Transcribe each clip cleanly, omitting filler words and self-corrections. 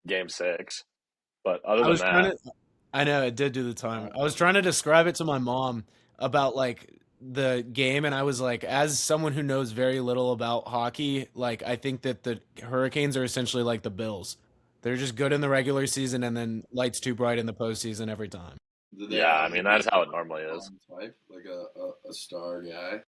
Game 6. But other I than was trying that, to. I know it did do the time. I was Um, trying to describe it to my mom about like the game, and I was like, as someone who knows very little about hockey, like I think that the Hurricanes are essentially like the Bills. They're just good in the regular season, and then lights too bright in the postseason every time. did they yeah, have I mean that's how it normally is. type like a star guy?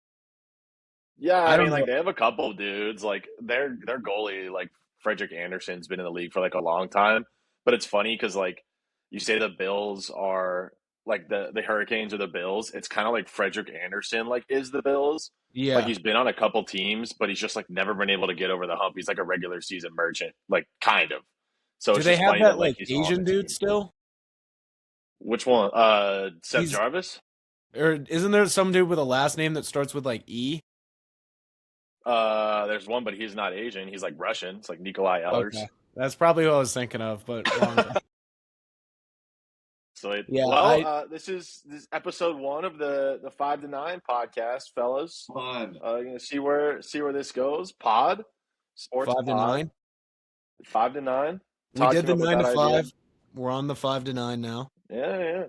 Yeah, I I don't mean like know. they have a couple dudes. Like their goalie, like Frederick Anderson's been in the league for like a long time. But it's funny because like you say the Bills are like the Hurricanes or the Bills. It's kind of like Frederick Anderson like is the Bills. Like Yeah. he's been on a couple teams, but he's just like never been able to get over the hump. He's like a regular season merchant, like kind of. So Do it's they just have funny that that like like he's on the Asian dude team. still? Which one? Seth He's Jarvis? or isn't there some dude with a last name that starts with like E? There's one, but he's not Asian. He's like Russian. It's like Nikolai Ehlers. Okay. That's probably what I was thinking of, but wrong. Sweet. Yeah, Well, I this is episode one of the 5 to 9 podcast, fellas. Fun. You're gonna see where this goes. Pod, sports five to pod, nine. 5 to 9. We Todd did came the up with nine that to idea. five. We're on the 5 to 9 now. Yeah, yeah.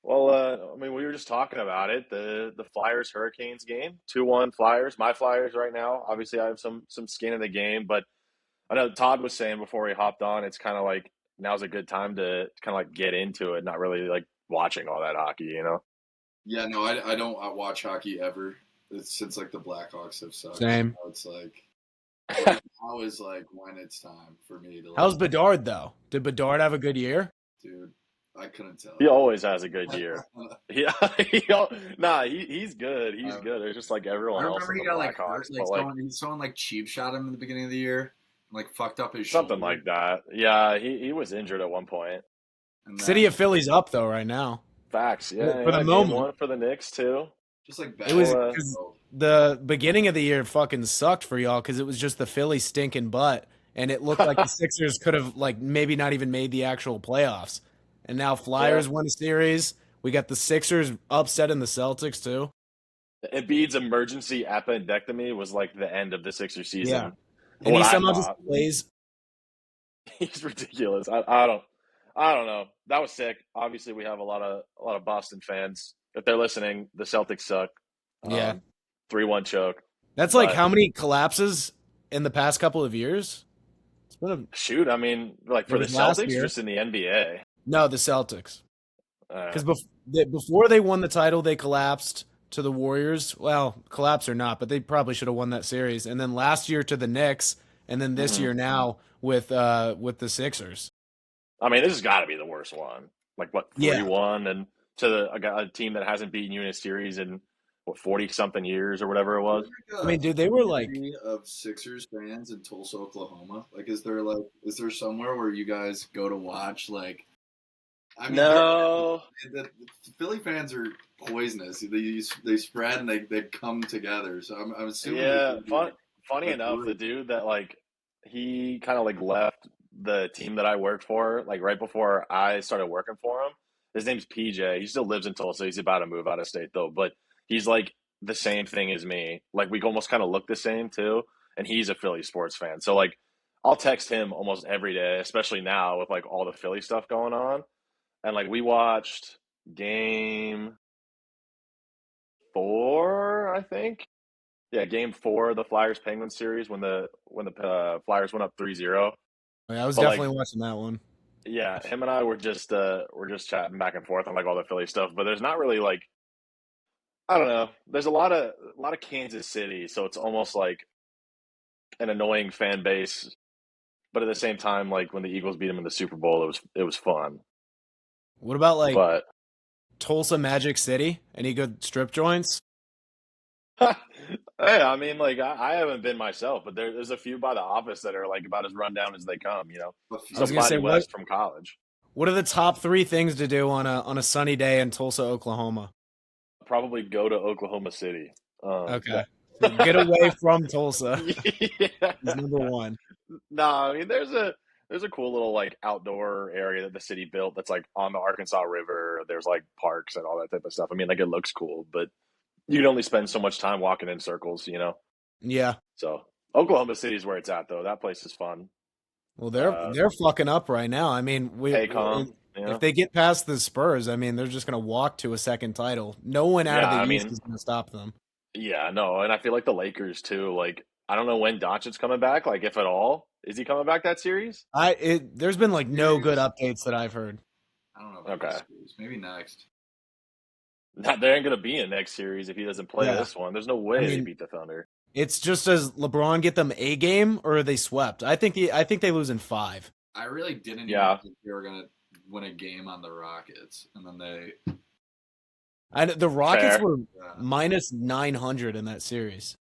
Well, I mean, we were just talking about it. The Flyers Hurricanes game, 2-1 Flyers. My Flyers right now. Obviously, I have some skin in the game, but I know Todd was saying before he hopped on, it's kind of like now's a good time to kind of like get into it, not really like watching all that hockey, you know? Yeah, no, I don't watch hockey ever. It's since like the Blackhawks have sucked. Same. Now it's like right now is like when it's time for me to How's like, Bedard though? Did Bedard have a good year? dude, I couldn't tell He you. always has a good year. Yeah, he's good. He's I good. It's just like everyone else remember in he the got like hurt, Blackhawks, like but like someone like cheap shot him in the beginning of the year, and, like fucked up his something shoulder, like that. Yeah, he was injured at one point. and City then of Philly's up though right now. Facts. Yeah, For the yeah. Game moment, one for the Knicks too. just like it bad. was Well, because the beginning of the year fucking sucked for y'all because it was just the Philly stinking butt, and it looked like the Sixers could have like maybe not even made the actual playoffs. And now yeah. Flyers won a series. We got the Sixers upsetting the Celtics too. Embiid's emergency appendectomy was like the end of the Sixers Yeah, season. and What he I somehow just thought. plays. He's ridiculous. I don't know. That was sick. Obviously, we have a lot of Boston fans. If they're listening, the Celtics suck. Yeah, 3-1 choke. that's like But how many collapses in the past couple of years? It's been a. shoot, I mean, like It for the was last Celtics, or year. just in the NBA. No, the Celtics. Uh, Because before they won the title, they collapsed to the Warriors. Well, collapse or not, but they probably should have won that series. And then last year to the Knicks, and then this mhm. year now with the Sixers. I mean, this has got to be the worst one. Like what, Yeah, 3-1, and to a team that hasn't beaten you in a series in what 40 something years or whatever it was. I A mean, dude, they were like, community of Sixers fans in Tulsa, Oklahoma? Like, is there somewhere where you guys go to watch? Like, I mean, No. the Philly fans are poisonous. They spread and they come together. So I'm assuming there's Yeah, gonna be like funny a enough, the group. dude that like he kind of like left the team that I worked for like right before I started working for him. His name's PJ. He still lives in Tulsa. He's about to move out of state though, but he's like the same thing as me. Like we almost kind of look the same too, and he's a Philly sports fan. So like I'll text him almost every day, especially now with like all the Philly stuff going on. And like we watched game 4, I think. Yeah, game 4 of the Flyers Penguins series when the Flyers went up 3-0. I was But like, definitely watching that one. yeah, him and I were just chatting back and forth on like all the Philly stuff. But there's not really like I don't know. There's a lot of Kansas City, so it's almost like an annoying fan base. But at the same time, like when the Eagles beat them in the Super Bowl, it was fun. What about like But Tulsa Magic City? Any good strip joints? hey, I mean, like I haven't been myself, but there's a few by the office that are like about as run down as they come. A I was Some gonna few. say Mighty what West from college. what are the top three things to do on a sunny day in Tulsa, Oklahoma? Probably go to Oklahoma City. Okay, so get away from Tulsa Yeah. is number one. No, I mean there's a cool little like outdoor area that the city built that's like on the Arkansas River. There's like parks and all that type of stuff. I mean, like it looks cool, but you can only spend so much time walking in circles. Yeah, So Oklahoma City is where it's at though. That place is fun. Well, Uh, they're fucking up right now. I mean, Paycom, if yeah. they get past the Spurs, I mean, they're just gonna walk to a second title. No one out Yeah, of the I East mean, is gonna stop them. yeah, no, and I feel like the Lakers too. Like, I don't know when Doncic's coming back, like if at all. Is he coming back that series? There's been like no good Series? updates that I've heard. I don't know about Okay. this series. Maybe next. There ain't gonna be a next series if he doesn't play Yeah, this one. There's no I way they mean, beat the Thunder. it's just does LeBron get them a game or are they swept? I think they lose in five. I really didn't even Yeah, think they were gonna win a game on the Rockets, and then The Rockets fair. were uh, minus 900 in that series.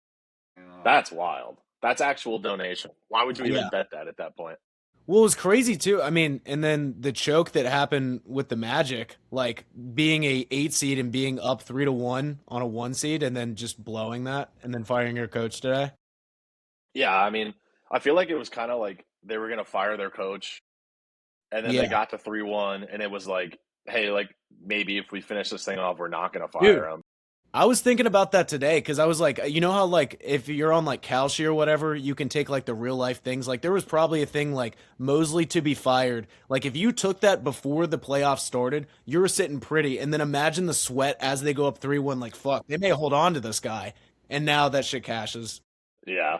you know, That's wild. That's actual donation. Why would you even Yeah. bet that at that point? Well, it was crazy too. I mean, and then the choke that happened with the Magic, like being a 8 seed and being up 3-1 on a 1 seed, and then just blowing that, and then firing your coach today. Yeah, I mean, I feel like it was kind of like they were gonna fire their coach, and then they Yeah, got to 3-1, and it was like, hey, like maybe if we finish this thing off, we're not gonna dude. fire him. I was thinking about that today because I was like, you know how like if you're on like Kalshi or whatever, you can take like the real life things. Like there was probably a thing like Mosley to be fired. Like if you took that before the playoffs started, you were sitting pretty. And then imagine the sweat as they go up 3-1. Like fuck, they may hold on to this guy. And now that shit cashes. Yeah,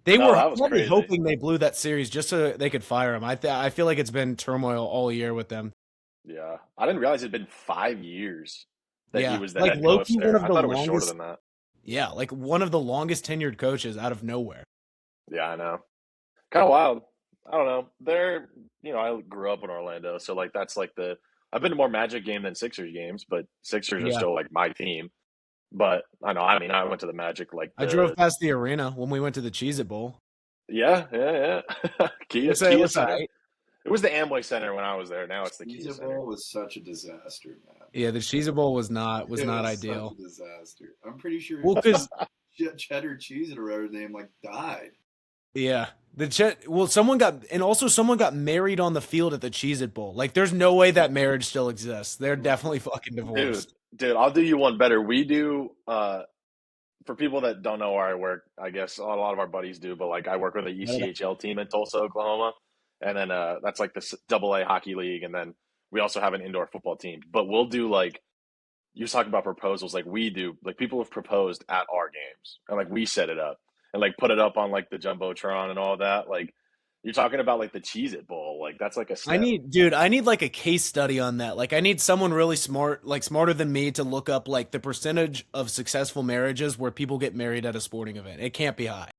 They no, were that was probably crazy. hoping they blew that series just so they could fire him. I feel like it's been turmoil all year with them. Yeah, I didn't realize it'd been 5 years that he Yeah, was the like head coach Loki, one there. of I the thought it was shorter longest. than that. Yeah, like one of the longest tenured coaches out of nowhere. Yeah, I know. Kind of wild. I don't know. I grew up in Orlando, so like that's like the. I've been to more Magic game than Sixers games, but Sixers are Yeah. still like my team. But I know. I mean, I went to the Magic like I drove the. past the arena when we went to the Cheez It Bowl. Yeah, yeah, yeah. Kia What's that? Center. It was the Amway Center when I was there. Now it's the Kia Cheez Center. Bowl was such a disaster, man. Yeah, the Cheez It Bowl was It not was such ideal. a disaster. I'm pretty sure Well, because Cheddar Cheese or whatever his name like died. yeah, someone got married on the field at the Cheez It Bowl. Like, there's no way that marriage still exists. They're definitely fucking Dude, divorced. dude, I'll do you one better. We do for people that don't know where I work, I guess a lot of our buddies do, but like I work with a ECHL team in Tulsa, Oklahoma, and then that's like the Double A hockey league, and then we also have an indoor football team. But we'll do like you talk about proposals, like we do, like people have proposed at our games, and like we set it up and like put it up on like the jumbotron and all that. Like you're talking about like the Cheez It Bowl, like that's like a step. I need like a case study on that. Like, I need someone really smart, like smarter than me, to look up like the percentage of successful marriages where people get married at a sporting event. It can't be high.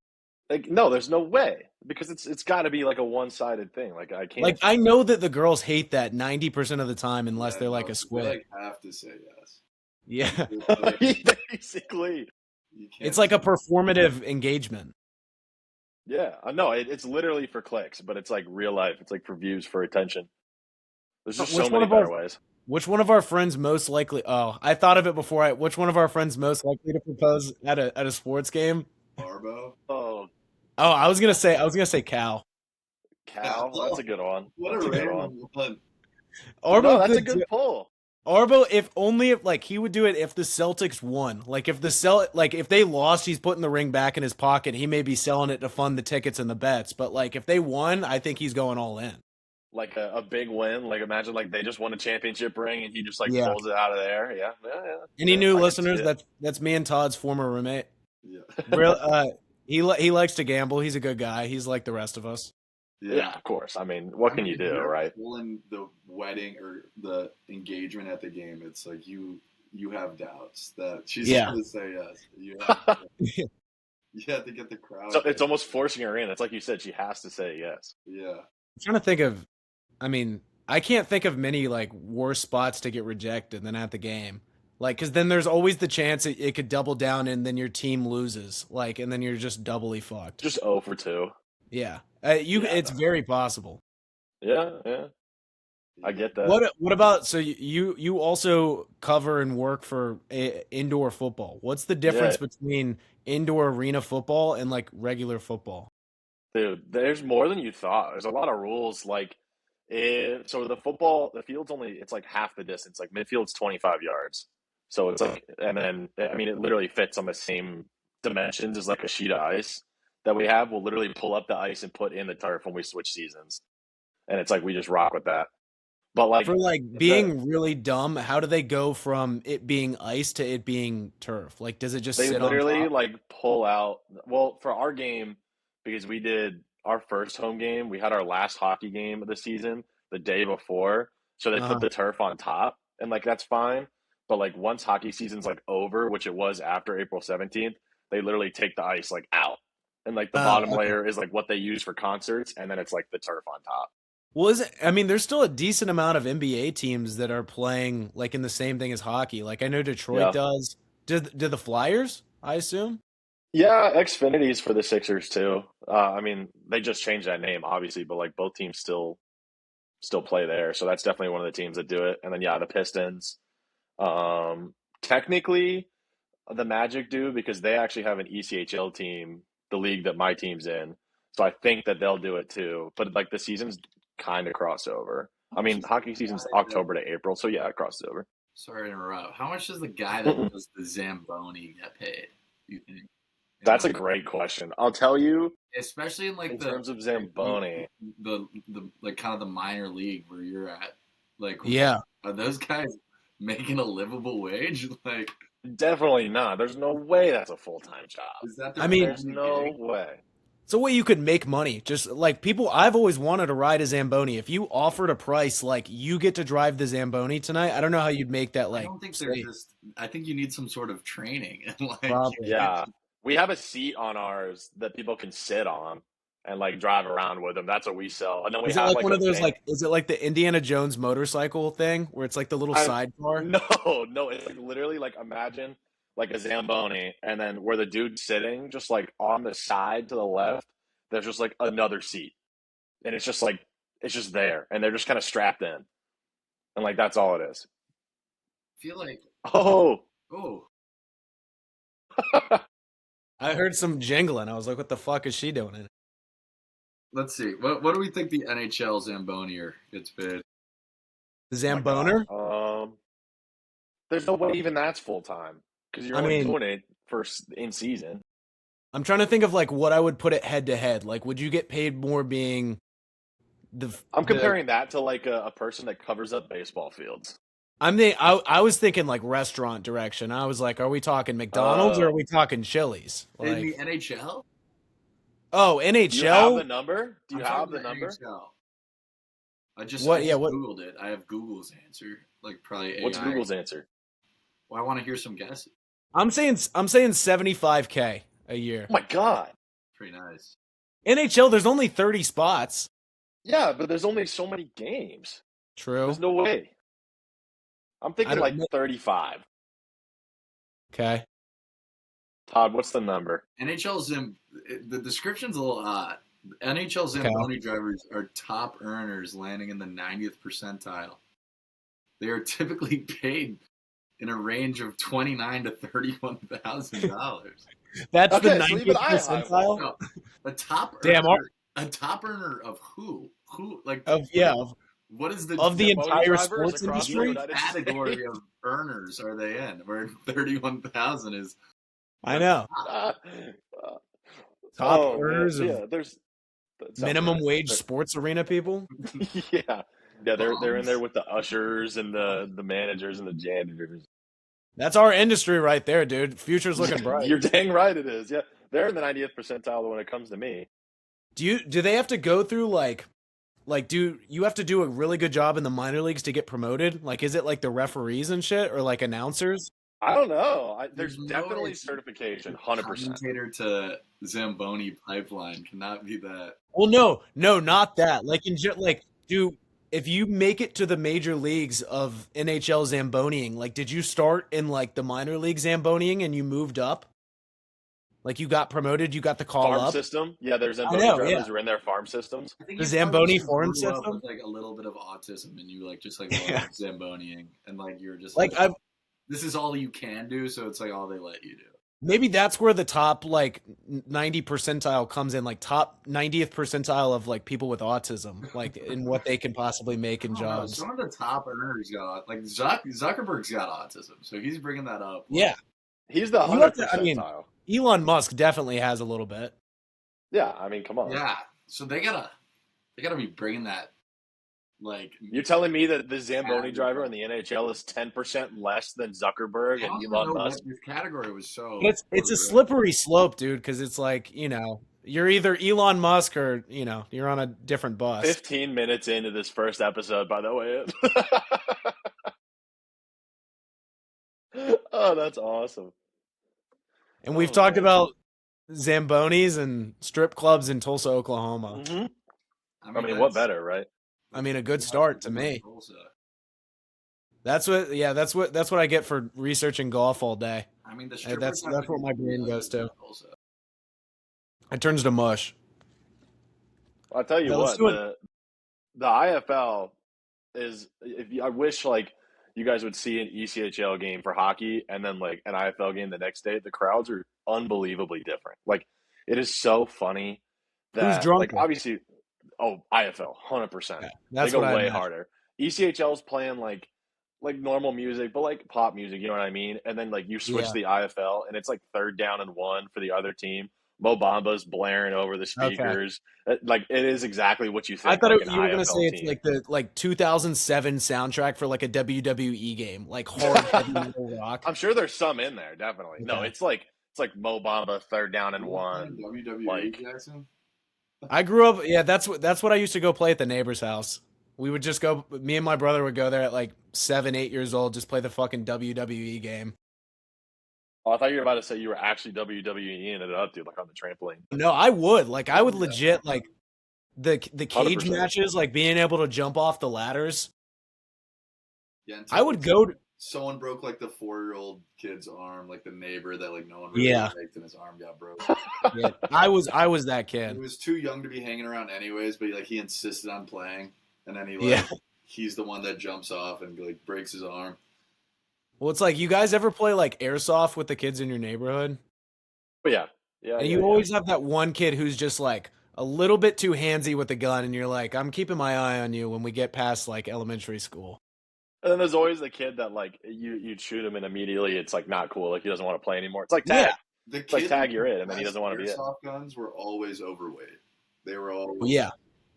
Like no, there's no way because it's got to be like a one sided thing. Like I Like, can't. I know that the girls hate that 90% of the time unless Yeah, they're like no, a they squid. like have to say yes. Yeah. Basically, You It's can't like a say performative engagement. yeah. No, it's literally for clicks, but it's like real life. It's like for views, for attention. There's just so Which one many of our better ways. which one of our friends most likely I thought of it before which one of our friends most likely to propose at a sports game? Barbo. Oh, Oh, I was gonna say Cal. Cal, that's a good one. What That's a a good one. random one. No, Arbo that's a could good pull. Arbo, if only if like he would do it if the Celtics won. Like if if they lost, he's putting the ring back in his pocket. He may be selling it to fund the tickets and the bets. But like if they won, I think he's going all in. Like a big win. Like imagine like they just won a championship ring and he just like Yeah. pulls it out of there. Yeah, yeah, yeah. Any Yeah, new I can see listeners? it. That's me and Todd's former roommate. Yeah. Real, he likes to gamble. He's a good guy. He's like the rest of us. Yeah, of course. I mean, what can you if do, you're right? pulling the wedding or the engagement at the game, it's like you have doubts that she's Yeah. going to say yes. You have to get the crowd. So it's almost forcing her in. It's like you said, she has to say yes. Yeah. I'm trying to think of. I mean, I can't think of many like worse spots to get rejected than at the game. Like, because then there's always the chance it could double down and then your team loses. Like, and then you're just doubly fucked. Just 0 for 2. Yeah, Yeah, it's very possible. Yeah, yeah. I get that. What about so you also cover and work for indoor football? What's the difference Yeah, between indoor arena football and like regular football? dude, there's more than you thought. There's a lot of rules. Like, so the field's only, it's like half the distance. Like, midfield's 25 yards. So it's like, and then, I mean, it literally fits on the same dimensions as like a sheet of ice. that we have will literally pull up the ice and put in the turf when we switch seasons, and it's like we just rock with that. But like For like the being really dumb, how do they go from it being ice to it being turf? Like, does it just they sit on literally top? like pull out. Well, for our game, because we did our first home game, we had our last hockey game of the season the day before, so they put Uh-huh. the turf on top, and like that's fine. But like once hockey season's like over, which it was after April 17th, they literally take the ice like out, and like the Oh, bottom okay. layer is like what they use for concerts, and then it's like the turf on top. Well, is it? I mean, there's still a decent amount of NBA teams that are playing like in the same thing as hockey. Like I know Detroit Yeah, does. Do the Flyers? I assume. yeah. Xfinity's for the Sixers too. I mean, they just changed that name, obviously, but like both teams still play there, so that's definitely one of the teams that do it. And then yeah, the Pistons. Technically, the Magic do because they actually have an ECHL team, the league that my team's in. So I think that they'll do it too. But like the seasons kind of cross over. How I much mean, does the hockey guy season's that October to April, so yeah, it crosses over. sorry to interrupt. How much does the guy that does the Zamboni get paid? You think? In That's a like, great question. I'll tell you, especially in like in terms of Zamboni, the like kind of the minor league where you're at. Like, Yeah. are those guys making a livable wage? Like, definitely not. There's no way that's a full time job. is that I their mean, There's only no gig? way. it's a way you could make money. Just like people, I've always wanted to ride a Zamboni. If you offered a price like you get to drive the Zamboni tonight, I don't know how you'd make that I like don't think they're say just. I think you need some sort of training and like you probably. can't Yeah. We have a seat on ours that people can sit on and like drive around with them. That's what we sell. And then we Is it have like like one a of those van. like is it like the Indiana Jones motorcycle thing where it's like the little I sidecar? no, no, it's like literally like imagine like a Zamboni and then where the dude's sitting, just like on the side to the left, there's just like another seat. And it's just like it's just there and they're just kind of strapped in. And like that's all it is. feel like. Oh, Oh, I heard some jingling. I was like, what the fuck is she doing in it? let's see. What do we think the NHL Zamboni gets paid? The my God. Zamboner? There's no way even that's full time because you're I only mean, doing it for in season. I'm trying to think of like what I would put it head to head. Like, would you get paid more being I'm the comparing that to like a person that covers up baseball fields. I was thinking like restaurant direction. I was like, are we talking McDonald's or are Oh, we talking Chili's? In the Like, NHL? oh, do you have the NHL? number? Do you I'm have talking the the number? NHL. I What? Yeah, just what? Googled it. I have Google's answer. Like probably What's AI. Google's answer? Well, I want to hear some guesses. I'm saying 75K a year. Oh my God. Pretty nice. NHL, there's only 30 spots. Yeah, but there's only so many games. True. There's no way. I'm I thinking don't like know. 35. Okay. Todd, what's the number? NHL the description's a little odd. NHL Okay. Zamboni drivers are top earners landing in the 90th percentile. They are typically paid in a range of $29,000 to $31,000. That's the Okay, so even 90th I percentile No, a top Damn, earner, a top earner of who? Who like of yeah, of, what is the of the Zamboni entire drivers sports across the industry. what United category States. of earners are they in? Where 31,000 is I the know. top. Top Oh man, earners of yeah. That sounds minimum right. wage sports arena people. Yeah, yeah. They're in there Bums. with the ushers and the managers and the janitors. That's our industry right there, dude. Future's looking bright. You're dang right it is. Yeah, they're in the 90th percentile when it comes to me. Do they have to go through like do you have to do a really good job in the minor leagues to get promoted? Like is it like the referees and shit or like announcers? I don't know. There's There's no definitely way certification, 100%. commentator to Zamboni pipeline cannot be that. Well, no, not that. Like like do if you make it to the major leagues of NHL Zamboniing, like did you start in like the minor league Zamboniing and you moved up? Like you got promoted, you got the call Farm up? system. Yeah, there's I Zamboni know, drivers yeah. who are in their farm systems. I think The you probably Zamboni just forum grew up system? with like a little bit of autism and you like just like Yeah. love Zamboniing and like you're just Like like I've this is all you can do, so it's like all they let you do. maybe that's where the top like 90 percentile comes in, like top 90th percentile of like people with autism, like in what they can possibly make in I don't know. jobs. Some of the top earners got like Zuckerberg's got autism, so he's bringing that up. Yeah. He's the You have 100th to, I mean, percentile. Elon Musk definitely has a little bit. Yeah, I mean, come on. Yeah, so they gotta be bringing that like. You're telling me that the Zamboni driver in the NHL is 10% less than Zuckerberg I and don't even Elon know Musk? what this category was so. It's a slippery slope, dude, because it's like, you're either Elon Musk or, you're on a different bus. 15 minutes into this first episode, by the way. Oh, that's awesome. And we've talked about Zambonis and strip clubs in Tulsa, Oklahoma. Mm-hmm. I mean, what better, right? I mean, a good start to me. That's what I get for researching golf all day. I mean, that's what my brain goes to. It turns to mush. I'll tell you what, the IFL is. I wish like you guys would see an ECHL game for hockey and then like an IFL game the next day. The crowds are unbelievably different. Like it is so funny that who's drunk? Like obviously, IFL 100%. Yeah, they go way harder. ECHL's playing like normal music, but like pop music. You know what I mean? And then like you switch to the IFL and it's like 3rd down and 1 for the other team. Mo Bamba's blaring over the speakers. Okay. Like it is exactly what you think. I thought you were going to say it's like the 2007 soundtrack for like a WWE game, like hard heavy metal rock. I'm sure there's some in there, definitely. Okay. No, it's like Mo Bamba 3rd down and 1. WWE, like, Jackson. I grew up. Yeah, that's what I used to go play at the neighbor's house. We would just go. Me and my brother would go there at like 7, 8 years old, just play the fucking WWE game. Oh, I thought you were about to say you were actually WWEing it up, dude, like on the trampoline. No, I would. Like, I would legit, like, the cage 100%. Matches, like, being able to jump off the ladders. Yeah, I would go to... Someone broke, like, the 4-year-old kid's arm, like, the neighbor that, like, no one really liked, and his arm got broke. Yeah, I was that kid. He was too young to be hanging around anyways, but, like, he insisted on playing, and then he's the one that jumps off and, like, breaks his arm. Well, it's like, you guys ever play, like, airsoft with the kids in your neighborhood? Oh, yeah. Yeah. And you always have that one kid who's just, like, a little bit too handsy with the gun, and you're like, I'm keeping my eye on you when we get past, like, elementary school. And then there's always the kid that, like, you'd shoot him, and immediately it's, like, not cool. Like, he doesn't want to play anymore. It's like tag. Yeah. It's like tag, you're it, and then he doesn't want to be it. Airsoft guns were always overweight. They were always... Yeah.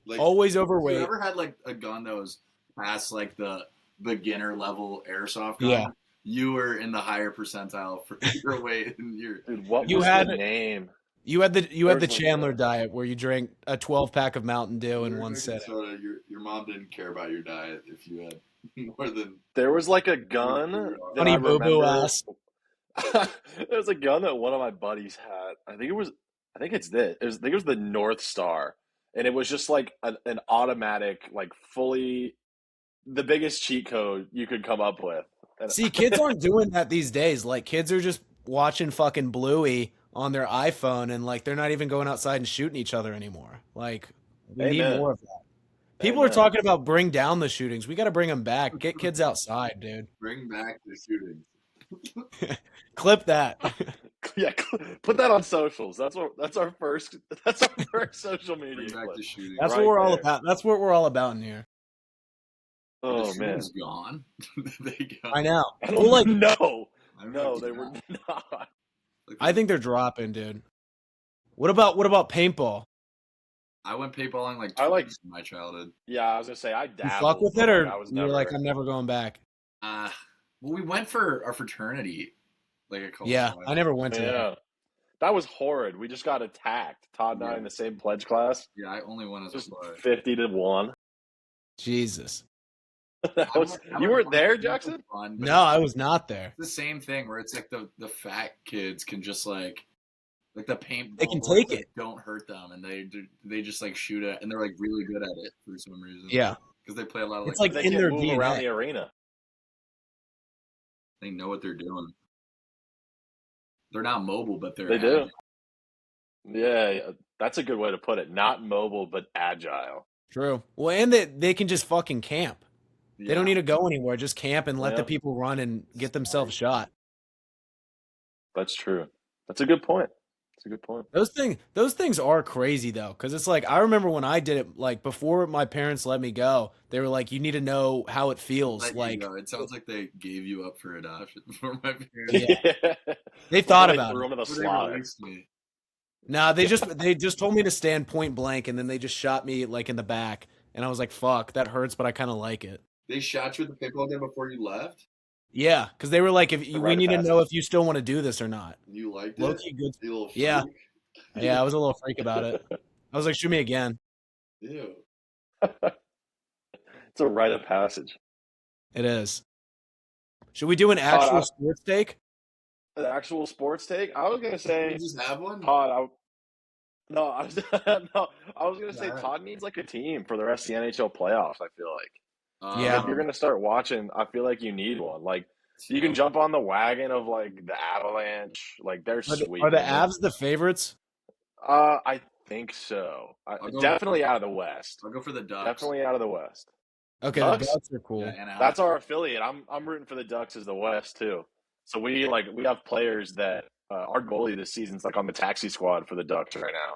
Like, always overweight. You ever had, like, a gun that was past, like, the beginner-level airsoft gun? Yeah. You were in the higher percentile for your weight and your. Dude, what was the name? You had the Chandler diet where you drank a 12-pack of Mountain Dew in one sitting. So your mom didn't care about your diet if you had more than. There was like a gun. Honey boo boo ass. There was a gun that one of my buddies had. I think it's this. I think it was the North Star, and it was just like an automatic, like fully, the biggest cheat code you could come up with. See, kids aren't doing that these days. Like, kids are just watching fucking Bluey on their iPhone, and, like, they're not even going outside and shooting each other anymore. Like, we need more of that. People are talking about bring down the shootings. We got to bring them back. Get kids outside, dude. Bring back the shootings. Clip that. Yeah, put that on socials. That's our first social media. Bring back the shootings. That's what we're all about. That's what we're all about in here. Oh man, gone. They gone. I know. Well, like no, they were not. I think they're dropping, dude. What about paintball? I went paintballing like twice in my childhood. Yeah, I was gonna say I dabbled. You fuck with it, or you're like, I'm never going back. Well, we went for our fraternity. Like a couple times. I never went to that. That was horrid. We just got attacked. Todd and I in the same pledge class. Yeah, I only won as a pledge. 50-1. Jesus. You weren't there, Jackson? No, I was not there. It's the same thing where it's like the fat kids can just like the paint. They can take it. Don't hurt them, and they just like shoot it, and they're like really good at it for some reason. Yeah, because they play a lot of. It's like in their DNA. Around the arena. They know what they're doing. They're not mobile, but they do. Yeah, that's a good way to put it. Not mobile, but agile. True. Well, and they can just fucking camp. Yeah. They don't need to go anywhere. Just camp and let the people run and get themselves shot. That's true. That's a good point. That's a good point. Those things are crazy though, because it's like I remember when I did it. Like before my parents let me go, they were like, "You need to know how it feels." It sounds like they gave you up for adoption for my parents. Yeah. They thought about it. They released me. Nah, they just told me to stand point blank, and then they just shot me like in the back, and I was like, "Fuck, that hurts," but I kind of like it. They shot you with the pickle gun before you left. Yeah, because they were like, "If The we rite of need to know passage. if you still want to do this or not." You liked Low it? key good. You little Yeah, freak. yeah, I was a little freak about it. I was like, "Shoot me again." Ew. It's a rite of passage. It is. Should we do an Todd, actual sports take? an actual sports take. I was gonna You say, just have one? Todd. No, I was no, I was gonna say Alright. Todd needs like a team for the rest of the NHL playoffs. I feel like Yeah. if you're gonna start watching, I feel like you need one. Like you can jump on the wagon of like the Avalanche. Like they're sweet, Are the man. Avs the favorites? I think so. go- Definitely out of the West. I'll go for the Ducks. Definitely out of the West. Okay, Ducks? the Ducks are cool. Yeah, and That's our affiliate. I'm rooting for the Ducks as the West too. So we have players that our goalie this season's like on the taxi squad for the Ducks right now.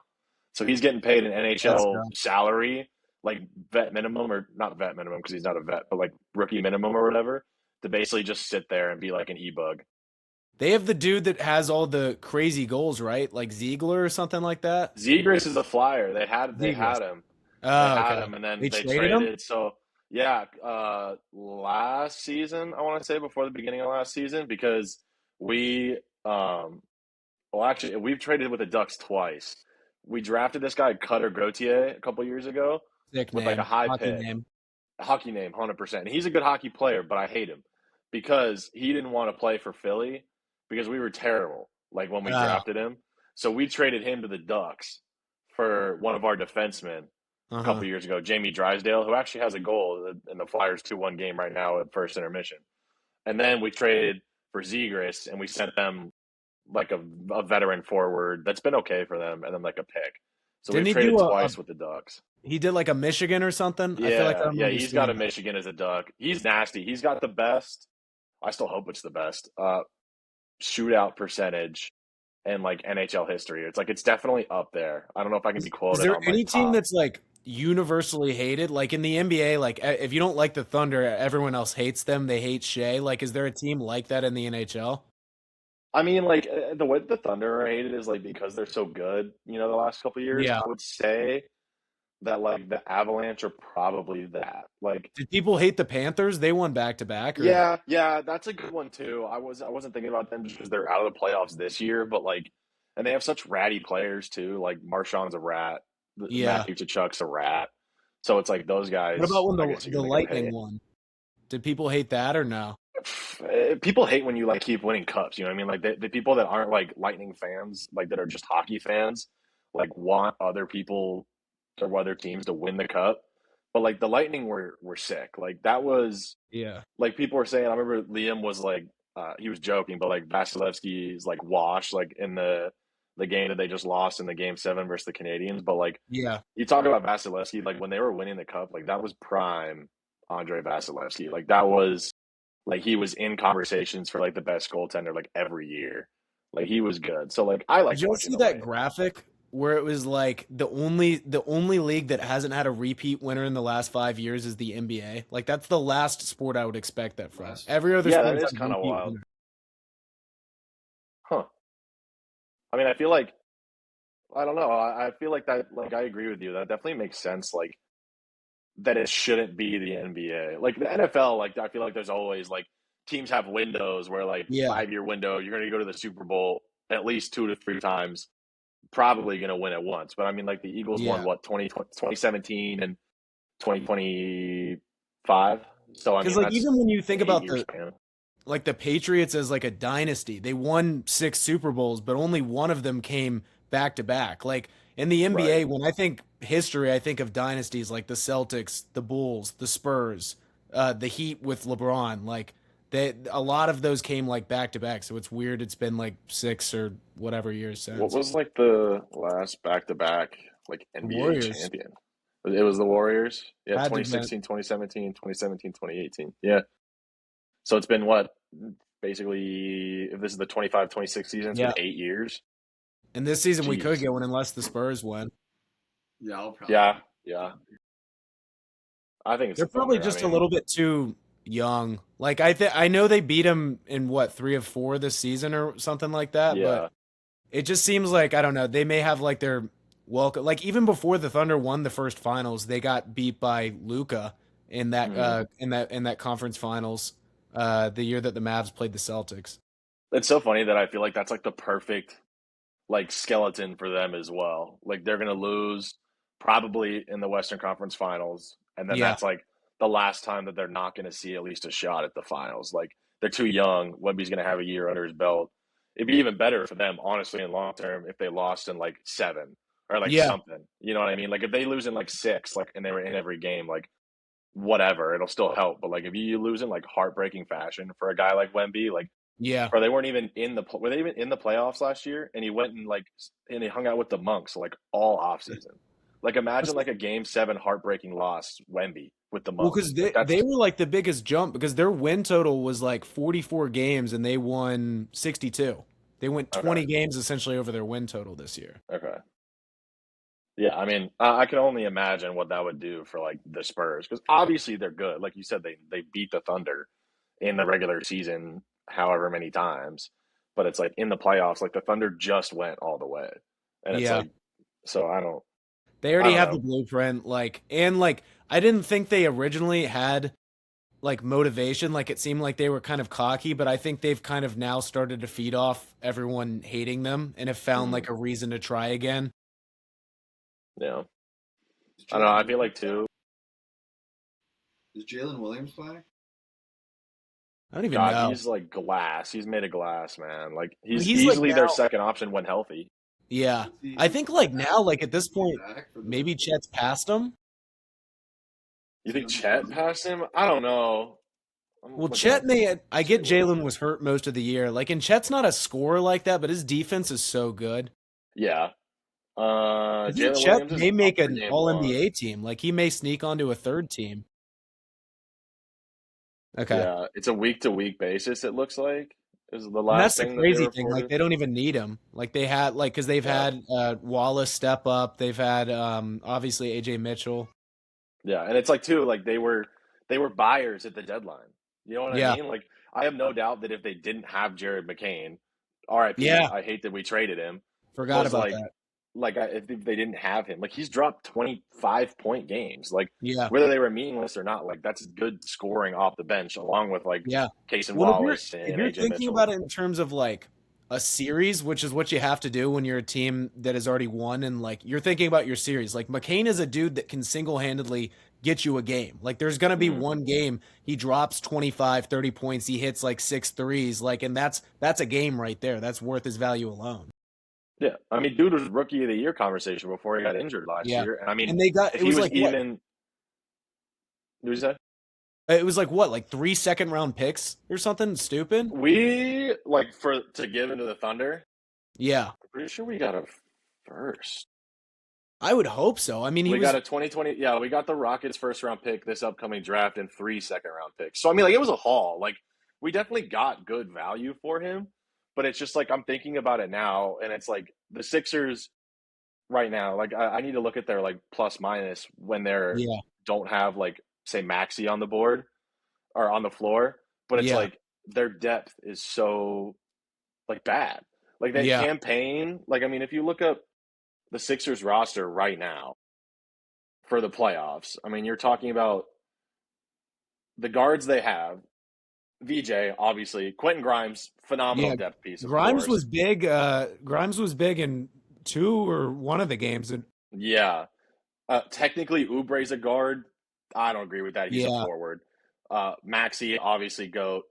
So he's getting paid an That's NHL nuts. salary, like vet minimum or not vet minimum because he's not a vet, but like rookie minimum or whatever, to basically just sit there and be like an e-bug. They have the dude that has all the crazy goals, right? Like Ziegler or something like that. Zegras is a flyer. They had him. They Oh, had okay. him, and then They they traded him? traded. So yeah, last season I want to say before the beginning of last season because we well actually we've traded with the Ducks twice. We drafted this guy Cutter Gauthier a couple years ago Sick with name. like a high Hockey pick, name. hockey name, 100%. He's a good hockey player, but I hate him because he didn't want to play for Philly because we were terrible. Like when we Oh. drafted him, so we traded him to the Ducks for one of our defensemen a couple years ago, Jamie Drysdale, who actually has a goal in the Flyers 2-1 game right now at first intermission. And then we traded for Zegras, and we sent them like a veteran forward that's been okay for them, and then like a pick. So Didn't we he traded do twice with the Ducks. he did like a Michigan or something? I feel like I Yeah, remember he's seeing got a that. Michigan as a Duck. He's nasty. He's got the best. I still hope it's the best shootout percentage in like NHL history. It's like it's definitely up there. I don't know if I can be Is quoted there on my any team top. that's like universally hated? Like in the NBA, like if you don't like the Thunder, everyone else hates them. They hate Shea. Like, is there a team like that in the NHL? I mean, like the way the Thunder are hated is like because they're so good. You know, the last couple of years, Yeah. I would say that like the Avalanche are probably that. Like, Did people hate the Panthers? They won back to back. yeah, that's a good one too. I wasn't thinking about them just because they're out of the playoffs this year, but like, and they have such ratty players too. Like Marchand's a rat, Yeah. Matthew Tkachuk's a rat. So it's like those guys. What about when I guess you the can make them Lightning hate. won? Did people hate that or no? People hate when you like keep winning cups. You know what I mean? Like the people that aren't like Lightning fans, like that are just hockey fans, like want other people or other teams to win the cup. But like the Lightning were sick. Like that was Yeah. like people were saying. I remember Liam was like he was joking, but like Vasilevsky's like washed like in the game that they just lost in the game 7 versus the Canadians. But like Yeah. you talk about Vasilevsky, like when they were winning the cup, like that was prime Andre Vasilevsky. Like that was like he was in conversations for like the best goaltender like every year. Like he was good. So like I like Did you all watching see the that Lightning. graphic where it was like the only league that hasn't had a repeat winner in the last 5 years is the NBA? Like that's the last sport I would expect that from. Last- Every other Yeah, sport that is has kind of repeat wild. winner. Huh. I mean, I feel like I don't know. I feel like that. Like I agree with you. That definitely makes sense. Like that it shouldn't be the NBA. Like the NFL. Like I feel like there's always like teams have windows where like Yeah. 5-year window. You're going to go to the Super Bowl at least 2 to 3 times. Probably going to win it once. But I mean, like the Eagles Yeah. won what 2017 and 2025. So I mean, Because like that's even when you think an about 8-year span. like the Patriots as like a dynasty, they won 6 Super Bowls, but only one of them came back to back. Like in the NBA, Right. when I think history, I think of dynasties like the Celtics, the Bulls, the Spurs, the Heat with LeBron. Like a lot of those came like back to back. So it's weird. It's been like 6 or whatever years since. What was like the last back-to-back like NBA Warriors. champion? It was the Warriors. Yeah, Had to be. 2016, 2017, 2017, 2018. Yeah. So it's been what? Basically, if this is the 25-26 season, it's Yeah. been 8 years. And this season we could Jeez. get one unless the Spurs win. Yeah, I'll probably. Yeah. I think it's They're the probably Thunder. just a little bit too young. Like I know they beat them in what 3 of 4 this season or something like that. Yeah. But It just seems like I don't know. They may have like their welcome. Like even before the Thunder won the first finals, they got beat by Luca in that Mhm. in that conference finals. The year that the Mavs played the Celtics. It's so funny that I feel like that's like the perfect like skeleton for them as well. Like they're gonna lose probably in the Western Conference Finals, and then Yeah, that's like the last time that they're not gonna see at least a shot at the finals. Like they're too young. Wemby's gonna have a year under his belt. It'd be even better for them, honestly, in long term, if they lost in like seven or like yeah, something. You know what I mean? Like if they lose in like six, like and they were in every game, like whatever, it'll still help. But like if you lose in like heartbreaking fashion for a guy like Wemby, like yeah. or they weren't even in the were they even in the playoffs last year? And he went and he hung out with the monks like all off season. Like imagine like a game seven heartbreaking loss Wemby with the Well, because monks. Like they that's were like the biggest jump because their win total was like 44 games and they won 62. They went okay. 20 games essentially over their win total this year. Okay. Yeah, I mean, I can only imagine what that would do for like the Spurs because obviously they're good. Like you said, they beat the Thunder in the regular season however many times, but it's like in the playoffs, like the Thunder just went all the way, and it's Yeah. like so They I already don't have the know. blueprint, like, and like, I didn't think they originally had like motivation. Like, it seemed like they were kind of cocky, but I think they've kind of now started to feed off everyone hating them and have found Mhm. like a reason to try again. Yeah. Is I don't know. Jalen I feel like Williams too. is Jalen Williams playing? I don't even God, know. he's like glass. He's made of glass, man. Like But he's he's like easily their now, second option when healthy. yeah. I Is think he like back? now, like at this Is he point, back for the maybe Chet's past him. You think number Chet one? passed him? I don't know. I'm Well, looking Chet up may. I get Jalen. Jalen was hurt most of the year. Like, and Chet's not a scorer like that, but his defense is so good. Yeah. I think Jalen Chet Williams is may up make for an game All one. NBA team. Like, he may sneak onto a third team. Okay. Yeah, it's a week to week basis. It looks like is the And last that's the thing that they crazy thing. Like, reported. they don't even need him. Like, they had, like, because they've Yeah, had Wallace step up. They've had, obviously, AJ Mitchell. yeah, and it's like too like they were buyers at the deadline. You know what I Yeah. mean? Like I have no doubt that if they didn't have Jared McCain, R.I.P. Yeah. I hate that we traded him. Forgot Was about that. if they didn't have him, like he's dropped 25-point games. Like Yeah. whether they were meaningless or not, like that's good scoring off the bench, along with like Yeah. Casey Well, Wallace if and you're AJ thinking Mitchell. about it in terms of like a series, which is what you have to do when you're a team that has already won, and like you're thinking about your series. Like McCain is a dude that can single-handedly get you a game. Like there's going to be Mhm. one game he drops 25, 30 points, he hits like 6 threes, like and that's a game right there. That's worth his value alone. Yeah, I mean, dude was rookie of the year conversation before he got injured last Yeah. year, and I mean, And they got if it he was was like what? even, who was that? It was like what? Like 3 second round picks or something stupid? We like for to give into the Thunder. Yeah. I'm pretty sure we got a first. I would hope so. I mean, he We got was a 2020. Yeah, we got the Rockets first round pick this upcoming draft and 3 second round picks. So I mean, like it was a haul. Like we definitely got good value for him, but it's just like I'm thinking about it now, and it's like the Sixers right now. Like I need to look at their like plus minus when they're yeah. don't have like say Maxi on the board or on the floor, but it's Yeah. like their depth is so like bad. Like that Yeah. campaign. Like I mean, if you look up the Sixers roster right now for the playoffs. I mean, you're talking about the guards they have. VJ, obviously, Quentin Grimes, phenomenal Yeah, depth piece, of Grimes course. was big. Grimes was big in two or one of the games. And Yeah, technically, Oubre's a guard. I don't agree with that. He's a yeah, forward. Maxi, obviously, goat.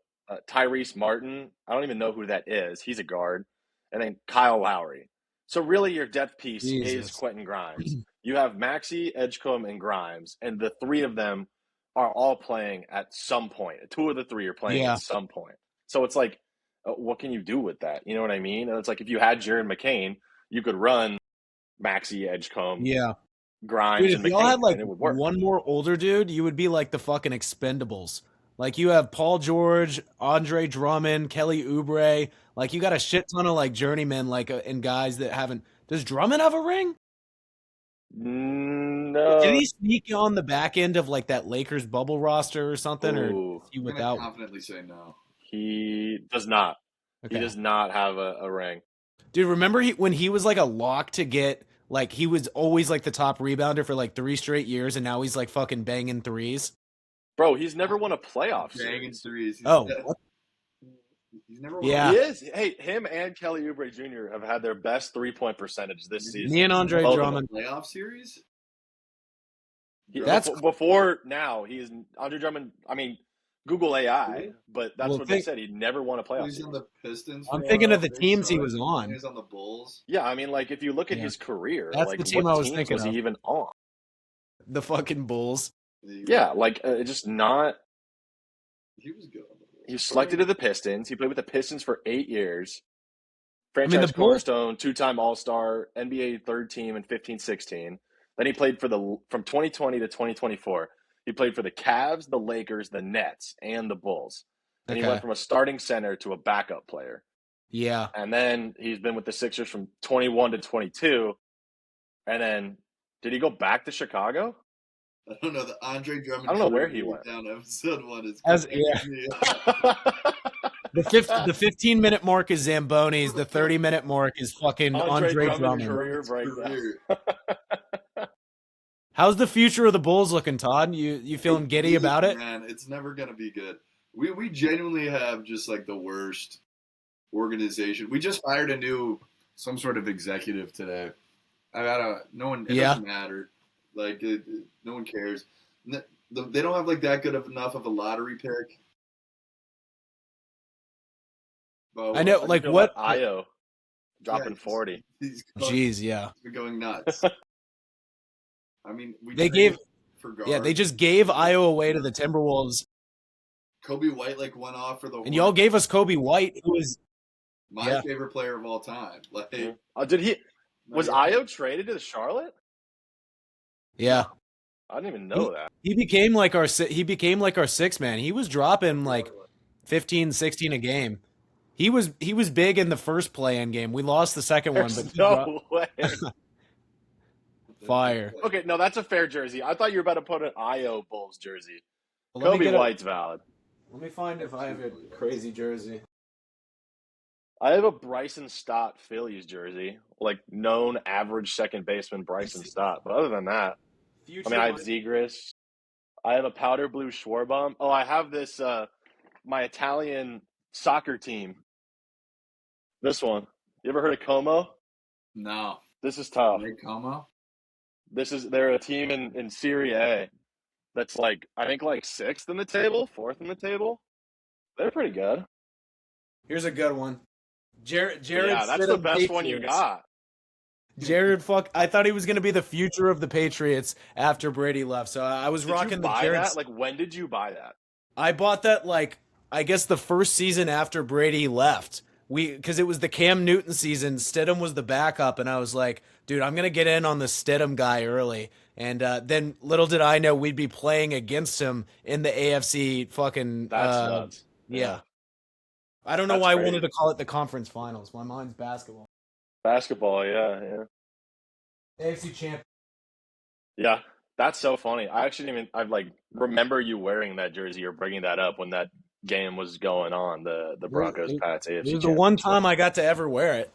Tyrese Martin, I don't even know who that is. He's a guard. And then Kyle Lowry. So really, your depth piece is Jesus. Quentin Grimes. You have Maxi, Edgecombe, and Grimes, and the three of them are all playing at some point. Two of the three are playing at Yeah, some point. So it's like, what can you do with that? You know what I mean? And it's like if you had Jared McCain, you could run Maxi, Edgecombe, yeah, dude. Grimes, If and y'all had McCain, like and it would work. one more older dude, you would be like the fucking Expendables. Like you have Paul George, Andre Drummond, Kelly Oubre. Like you got a shit ton of like journeymen, like and guys that haven't. Does Drummond have a ring? Did No. he sneak on the back end of like that Lakers bubble roster or something, or is Ooh, he I'm gonna without? confidently say no. he does not. He Okay. does not have a ring. Dude, remember when he was like a lock to get like he was always like the top rebounder for like 3 straight years, and now he's like fucking banging threes. Bro, he's never won a playoff Banging series. threes. What? He's never won. Yeah. He is. Hey, him and Kelly Oubre Jr. have had their best 3-point percentage this season. Me and Andre Both of Drummond. Playoff series? That's before now. He's Andre Drummond. I mean, Google AI, but that's Well, what they said. He never won a playoff He's series. on the Pistons. I'm thinking of the teams he was on. He's on the Bulls. Yeah, I mean, like if you look at Yeah. his career, That's like the team what I was teams thinking was he of. even on? The fucking Bulls. Yeah, like just not. He was good on the Bulls. He was selected to the Pistons. He played with the Pistons for 8 years. mean, Franchise the Bulls- cornerstone, 2-time All-Star, NBA third team in 15-16. Then he played from 2020 to 2024. He played for the Cavs, the Lakers, the Nets, and the Bulls. And he Okay. went from a starting center to a backup player. Yeah. And then he's been with the Sixers from 21 to 22. And then did he go back to Chicago? I don't know. The Andre Drummond. I don't know where career he went. Down episode 1 is. The 15-minute mark is Zamboni's. The 30-minute mark is fucking Andre Drummond. Career breakdown. How's the future of the Bulls looking, Todd? You feeling giddy about it? Man, it's never gonna be good. We genuinely have just like the worst organization. We just hired some sort of executive today. No one. It doesn't matter. Like no one cares. They don't have like that good of enough of a lottery pick. But I know, like what? Io dropping 40. Jeez, yeah. He's been going nuts. I mean, they just gave Io away to the Timberwolves. Kobe White went off for the. And y'all gave us Kobe White, who is my favorite player of all time. Did he? Was Io traded to Charlotte? Yeah. I didn't even know that. He became like our 6 man. He was dropping like 15, 16 a game. He was big in the first play-in game. We lost the second one, but no way. Fire. Okay, no, that's a fair jersey. I thought you were about to put an Io Bulls jersey. Well, Kobe White's valid. Let me find if I have a crazy jersey. I have a Bryson Stott Phillies jersey, like known average second baseman Bryson Stott. But other than that, I have Zegras. I have a powder blue Schwarbaum. Oh, I have this my Italian soccer team. This one. You ever heard of Como? No. This is tough. Como? They're a team in Serie A that's I think 6th in the table, 4th in the table. They're pretty good. Here's a good one. Jared. Yeah, that's the best one you got. Jared, I thought he was going to be the future of the Patriots after Brady left. So I was rocking the Jared. That? When did you buy that? I bought that I guess the first season after Brady left. Because it was the Cam Newton season. Stidham was the backup, and I was like, dude, I'm going to get in on the Stidham guy early. And then little did I know we'd be playing against him in the AFC fucking. That's nuts. Yeah. I don't know why I wanted to call it the conference finals. My mind's basketball. Basketball, yeah. AFC champ. Yeah, that's so funny. I remember you wearing that jersey or bringing that up when that game was going on, the Broncos Pats AFC. It was the one time I got to ever wear it.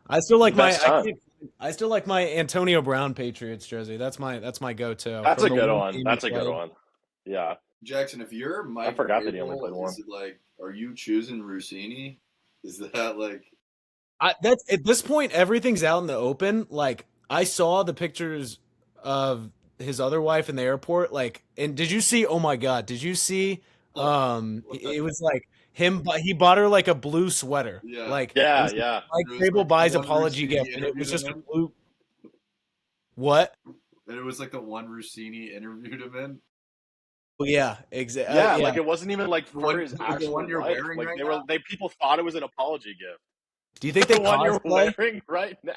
I still like my Antonio Brown Patriots jersey. That's my go-to. That's a good one. That's a good one. Yeah. Jackson, if you're Mike, I forgot that he only played one. Is it are you choosing Russini? Is that that's at this point everything's out in the open. I saw the pictures of his other wife in the airport. And did you see? Oh my God! Did you see? It was him. He bought her a blue sweater. Yeah. Yeah. Vrabel buys apology gift, and it was just a blue. What? And it was the one Russini interviewed him in. Yeah, exactly. Yeah, it wasn't even for his actual one you're life. wearing right now? People thought it was an apology gift. Do you think the one you're wearing right now?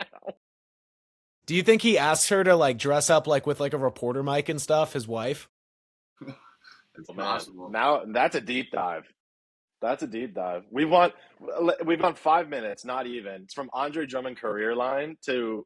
Do you think he asked her to dress up with a reporter mic and stuff? His wife. It's possible. Now that's a deep dive. That's a deep dive. We've gone 5 minutes, not even. It's from Andre Drummond career line to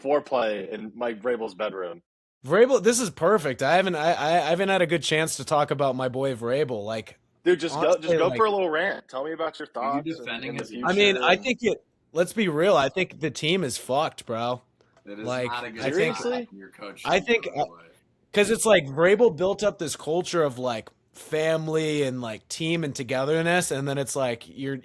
foreplay in Mike Vrabel's bedroom. Vrabel, this is perfect. I haven't had a good chance to talk about my boy Vrabel. Dude, just go for a little rant. Tell me about your thoughts. Are you defending his? I mean, I think it let's be real. I think the team is fucked, bro. It is Like, not a good I think, sign when your coach I shoots think, the other way. because it's like Vrabel built up this culture of like family and like team and togetherness, and then it's like you're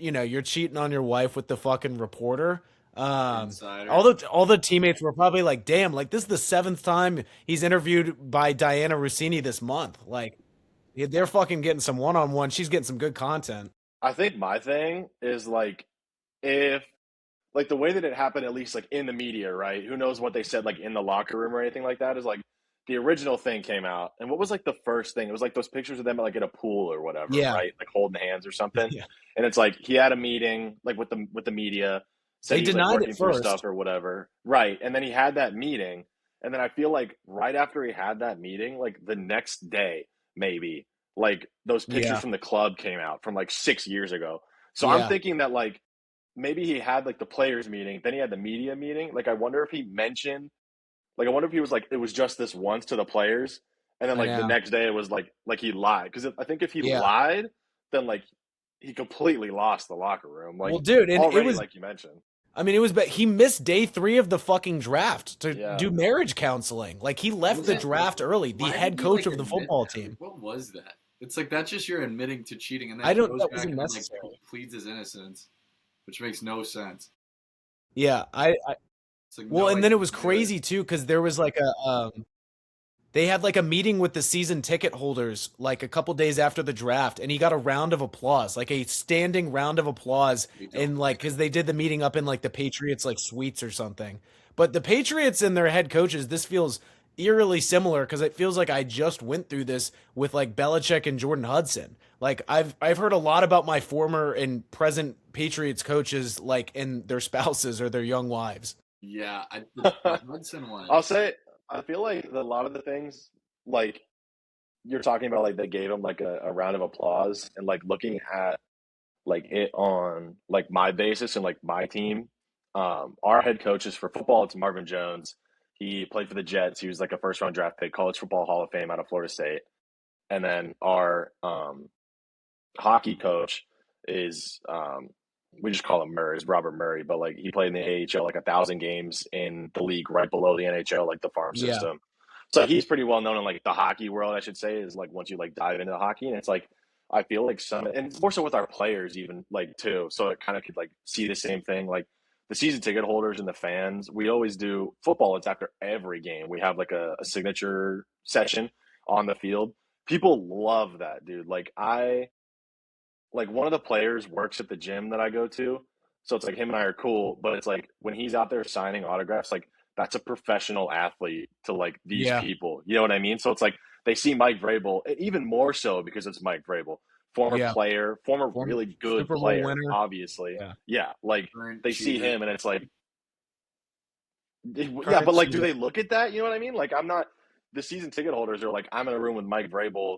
cheating on your wife with the fucking reporter. Insider. All the teammates were probably like, "Damn, like this is the seventh time he's interviewed by Diana Russini this month. Like they're fucking getting some one-on-one. She's getting some good content." I think my thing is like if like the way that it happened, at least like in the media, right? Who knows what they said like in the locker room or anything like that? Is like the original thing came out, and what was like the first thing? It was like those pictures of them like at a pool or whatever, Yeah, right? Like holding hands or something. yeah. And it's like he had a meeting like with the media, said They he was like denied it working through first. stuff or whatever, right? And then he had that meeting, and then I feel like right after he had that meeting, like the next day maybe, like those pictures Yeah, from the club came out from like 6 years ago. So I'm yeah, thinking that like maybe he had like the players meeting, then he had the media meeting. Like I wonder if he mentioned, like I wonder if he was like it was just this once to the players, and then I like the know. next day it was like he lied. Because I think if he Yeah. lied, then like he completely lost the locker room. Like Well, dude, and it already, was. like you mentioned. I mean, it was. But he missed day 3 of the fucking draft to Yeah, do marriage counseling. Like he left Was the it? draft early. The Why head did he coach like of the admit football that? Like, team. what was that? It's like that's just you're admitting to cheating, and then I he don't. goes That back wasn't and like necessary. pleads his innocence, which makes no sense. Yeah. I. It's like Well, no, I and then it was didn't do it. crazy too because there was like a. They had like a meeting with the season ticket holders like a couple days after the draft, and he got a round of applause, like a standing round of applause, We don't and like like because they did the meeting up in like the Patriots like suites or something. But the Patriots and their head coaches, this feels eerily similar because it feels like I just went through this with like Belichick and Jordan Hudson. Like I've heard a lot about my former and present Patriots coaches, like and their spouses or their young wives. Yeah, the Hudson one. I'll say I feel like a lot of the things like you're talking about, like they gave him like a round of applause, and like looking at like it on like my basis and like my team. Our head coaches for football, it's Marvin Jones. He played for the Jets. He was like a first round draft pick, college football Hall of Fame out of Florida State. And then our hockey coach is we just call him Murray, is Robert Murray, but like he played in the AHL like 1,000 games in the league right below the NHL, like the farm Yeah, system. So he's pretty well known in like the hockey world, I should say, is like once you like dive into the hockey, and it's like I feel like some, and more so with our players even like too. So it kind of could like see the same thing, like the season ticket holders and the fans. We always do football. It's after every game. We have like a signature session on the field. People love that, dude. Like one of the players works at the gym that I go to. So it's like him and I are cool, but it's like when he's out there signing autographs, like that's a professional athlete to like these yeah, people. You know what I mean? So it's like they see Mike Vrabel, even more so because it's Mike Vrabel, former yeah. player, former Former really good Super Bowl player, winner. obviously. Yeah. Yeah, like Current they see cheater. him and it's like, yeah, Current but like, do cheater. they look at that? You know what I mean? Like, I'm not, the season ticket holders are like, I'm in a room with Mike Vrabel,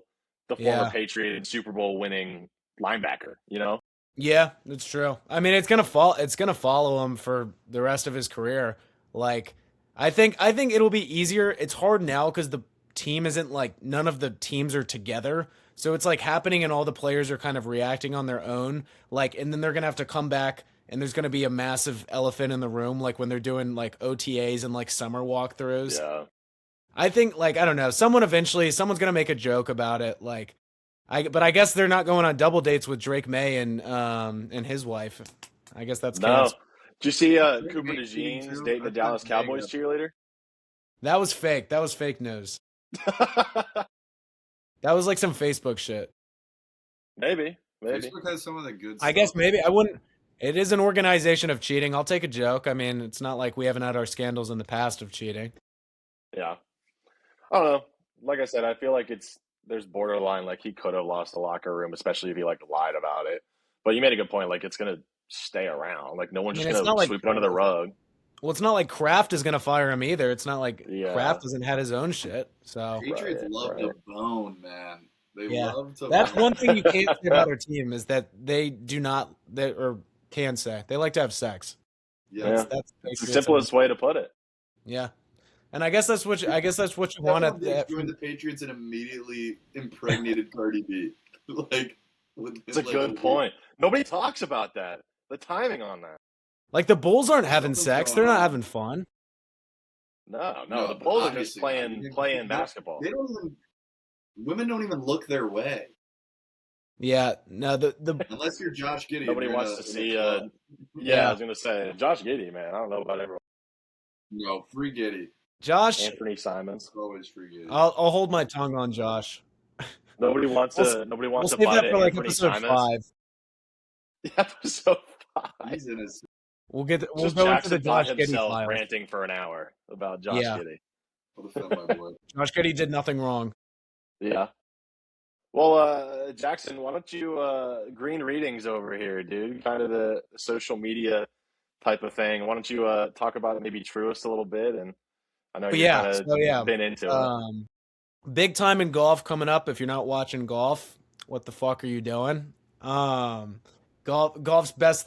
the former Yeah. Patriot and Super Bowl winning linebacker, you know? Yeah, it's true. I mean, it's gonna follow him for the rest of his career. Like, I think it'll be easier. It's hard now because the team isn't like none of the teams are together. So it's like happening and all the players are kind of reacting on their own. Like, and then they're gonna have to come back and there's gonna be a massive elephant in the room, like when they're doing like OTAs and like summer walkthroughs. Yeah. I think like I don't know, someone's gonna make a joke about it, like but I guess they're not going on double dates with Drake May and his wife. I guess that's No. canceled. Did you see Drake Cooper May cheating DeJean's too. dating I the thought Dallas May Cowboys got cheerleader? That was fake. That was fake news. That was like some Facebook shit. Maybe. Maybe. Facebook has some of the good I stuff. guess maybe I wouldn't. It is an organization of cheating. I'll take a joke. I mean, it's not like we haven't had our scandals in the past of cheating. Yeah. I don't know. Like I said, I feel like there's borderline, like he could have lost the locker room, especially if he like lied about it. But you made a good point. Like it's gonna stay around. Like no I one's mean, just it's gonna not like sweep it under the rug. well, it's not like Kraft is gonna fire him either. It's not like Yeah. Kraft hasn't had his own shit. So Patriots Right. love Right. to bone, man. They yeah, love to that's bone. one thing you can't say about our team is that they do not that or can say they like to have sex. Yeah. Yeah. That's It's the Patriots. simplest way to put it. Yeah, and I guess that's what you want Someone at joined the Patriots and immediately impregnated Cardi B. Like, It's a good point. Nobody talks about that. The timing on that. Like the Bulls aren't having Something's sex. going They're not on. having fun. No, No, the but Bulls are just obviously not. playing basketball. They don't even. Women don't even look their way Yeah, no, the unless you're Josh Giddey. Nobody And you're wants in to a see. club. Yeah, I yeah, was gonna say Josh Giddey, man. I don't know about everyone. No, free Giddey. Josh. Anthony Simons. Always free Giddey. I'll hold my tongue on Josh. Nobody wants We'll to. Nobody we'll wants to save buy that to for like Anthony episode Simons. 5. Episode 5. He's innocent. We'll Just go into the Jackson Todd Josh Giddey himself files. ranting for an hour about Josh Yeah, Giddey. I'll defend my boy. Josh Giddey did nothing wrong. Yeah. Well, Jackson, why don't you green readings over here, dude? Kind of the social media type of thing. Why don't you talk about maybe Truist a little bit? And I know But you're yeah, kind of so yeah, been into it. um, big time in golf coming up. If you're not watching golf, what the fuck are you doing? Golf's best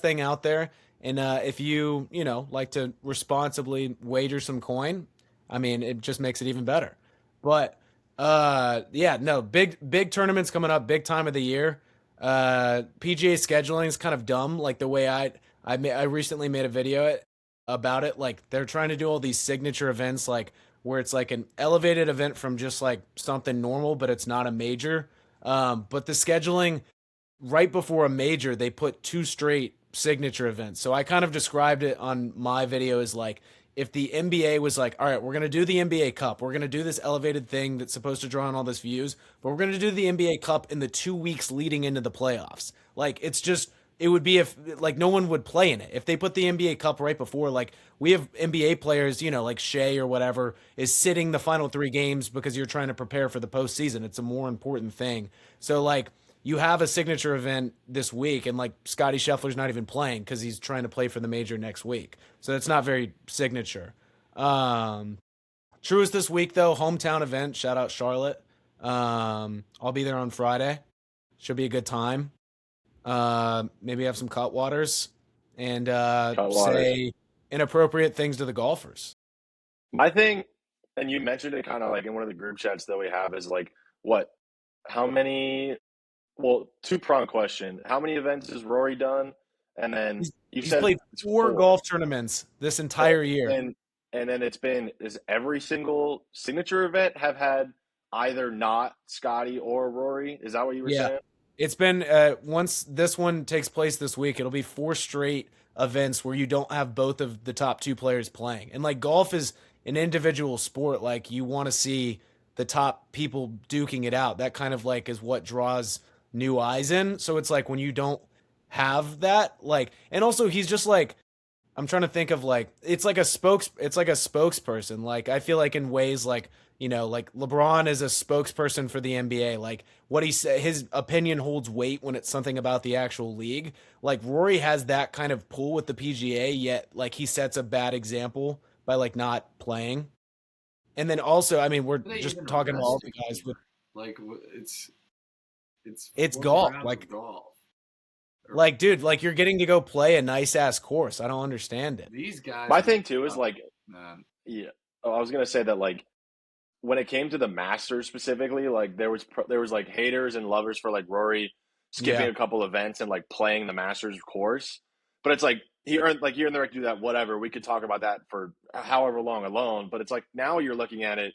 thing out there. And if you know like to responsibly wager some coin, I mean it just makes it even better. But yeah, no big tournaments coming up, big time of the year. PGA scheduling is kind of dumb, like the way I recently made a video about it. Like they're trying to do all these signature events, like where it's like an elevated event from just like something normal, but it's not a major. But the scheduling right before a major, they put 2 straight signature events. So I kind of described it on my video as like if the NBA was like, all right, we're going to do the NBA Cup. We're going to do this elevated thing that's supposed to draw in all this views, but we're going to do the NBA Cup in the 2 weeks leading into the playoffs. Like it's just it would be if like no one would play in it. If they put the NBA Cup right before, like we have NBA players, you know, like Shea or whatever is sitting the final 3 games because you're trying to prepare for the postseason. It's a more important thing. So like you have a signature event this week, and like Scotty Scheffler's not even playing because he's trying to play for the major next week. So it's not very signature. Truest this week though, hometown event. Shout out Charlotte. I'll be there on Friday. Should be a good time. Maybe have some cut waters and say inappropriate things to the golfers. My thing, and you mentioned it kind of like in one of the group chats that we have, is like what, how many? Well, two-pronged question. How many events has Rory done? And then you He's said played it's 4 golf tournaments this entire year. And then is every single signature event have had either not Scotty or Rory? Is that what you were saying? It's been once this one takes place this week, it'll be 4 straight events where you don't have both of the top 2 players playing. And like golf is an individual sport, like you want to see the top people duking it out. That kind of like is what draws new eyes in. So it's like when you don't have that, like, and also he's just like, I'm trying to think of like, it's like a spokesperson. Like I feel like in ways like, you know, like LeBron is a spokesperson for the NBA. Like what he said, his opinion holds weight when it's something about the actual league. Like Rory has that kind of pull with the PGA, yet like he sets a bad example by like not playing. And then also, I mean, we're just talking about all the guys with like it's golf. Like golf. Like, dude, like you're getting to go play a nice ass course. I don't understand it. These guys. My thing too is like, man. Yeah. Oh, I was gonna say that like when it came to the Masters specifically, like there was like haters and lovers for like Rory skipping a couple events and like playing the Masters course, but it's like he earned the right to do that. Whatever, we could talk about that for however long alone, but it's like now you're looking at it,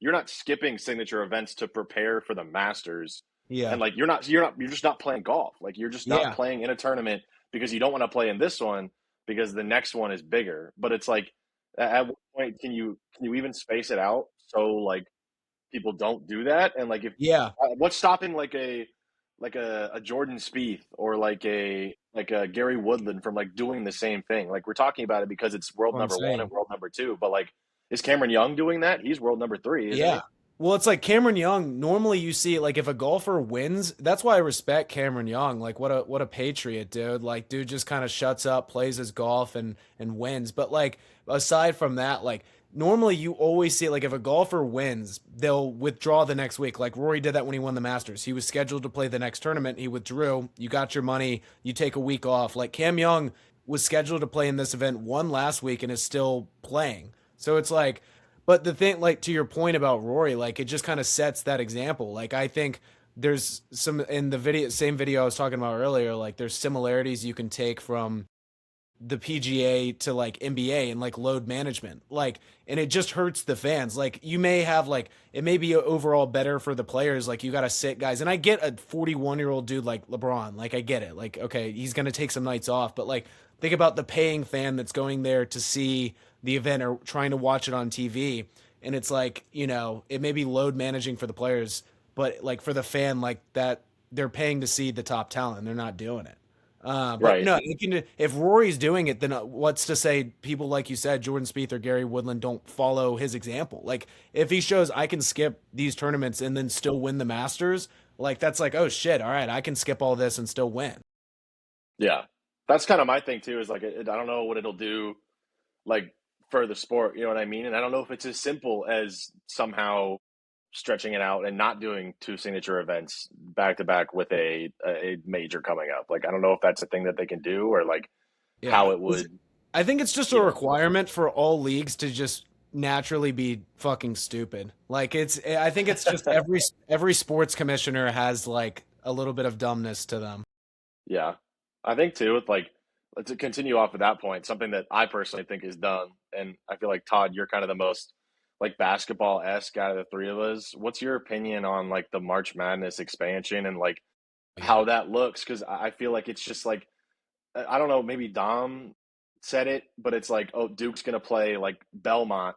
you're not skipping signature events to prepare for the Masters. Yeah. And like you're just not playing golf. Like you're just not playing in a tournament because you don't want to play in this one because the next one is bigger. But it's like at what point can you even space it out so like people don't do that? And like if what's stopping like a Jordan Spieth or like a Gary Woodland from like doing the same thing? Like we're talking about it because it's world number 1 and world number 2, but like is Cameron Young doing that? He's world number 3, isn't he? Well, it's like Cameron Young. Normally, you see like if a golfer wins, that's why I respect Cameron Young. Like what a patriot, dude. Like dude just kind of shuts up, plays his golf, and wins. But like aside from that, like normally you always see like if a golfer wins, they'll withdraw the next week. Like Rory did that when he won the Masters. He was scheduled to play the next tournament. He withdrew. You got your money. You take a week off. Like Cam Young was scheduled to play in this event, won last week, and is still playing. So it's like. But the thing, like to your point about Rory, like it just kind of sets that example. Like I think there's some in the same video I was talking about earlier. Like there's similarities you can take from the PGA to like NBA and like load management. Like, and it just hurts the fans. Like, you may have like, it may be overall better for the players. Like, you got to sit guys. And I get a 41-year-old dude like LeBron. Like, I get it. Like, okay, he's going to take some nights off. But like, think about the paying fan that's going there to see the event or trying to watch it on TV. And it's like, you know, it may be load managing for the players, but like for the fan, like that, they're paying to see the top talent and they're not doing it. But Right. no, if Rory's doing it, then what's to say people like you said, Jordan Spieth or Gary Woodland don't follow his example? Like if he shows I can skip these tournaments and then still win the Masters, like that's like, oh shit, all right, I can skip all this and still win. Yeah. That's kind of my thing too, is like, I don't know what it'll do, like, for the sport, you know what I mean? And I don't know if it's as simple as somehow stretching it out and not doing two signature events back to back with a major coming up. Like, I don't know if that's a thing that they can do or like how it would. I think it's just a requirement for all leagues to just naturally be fucking stupid. Like I think it's just every sports commissioner has like a little bit of dumbness to them. Yeah. I think too, with like, to continue off of that point, something that I personally think is dumb, and I feel like Todd, you're kind of the most like basketball-esque out of the three of us. What's your opinion on like the March Madness expansion and like how that looks? Because I feel like it's just like, I don't know, maybe Dom said it, but it's like, oh, Duke's gonna play like Belmont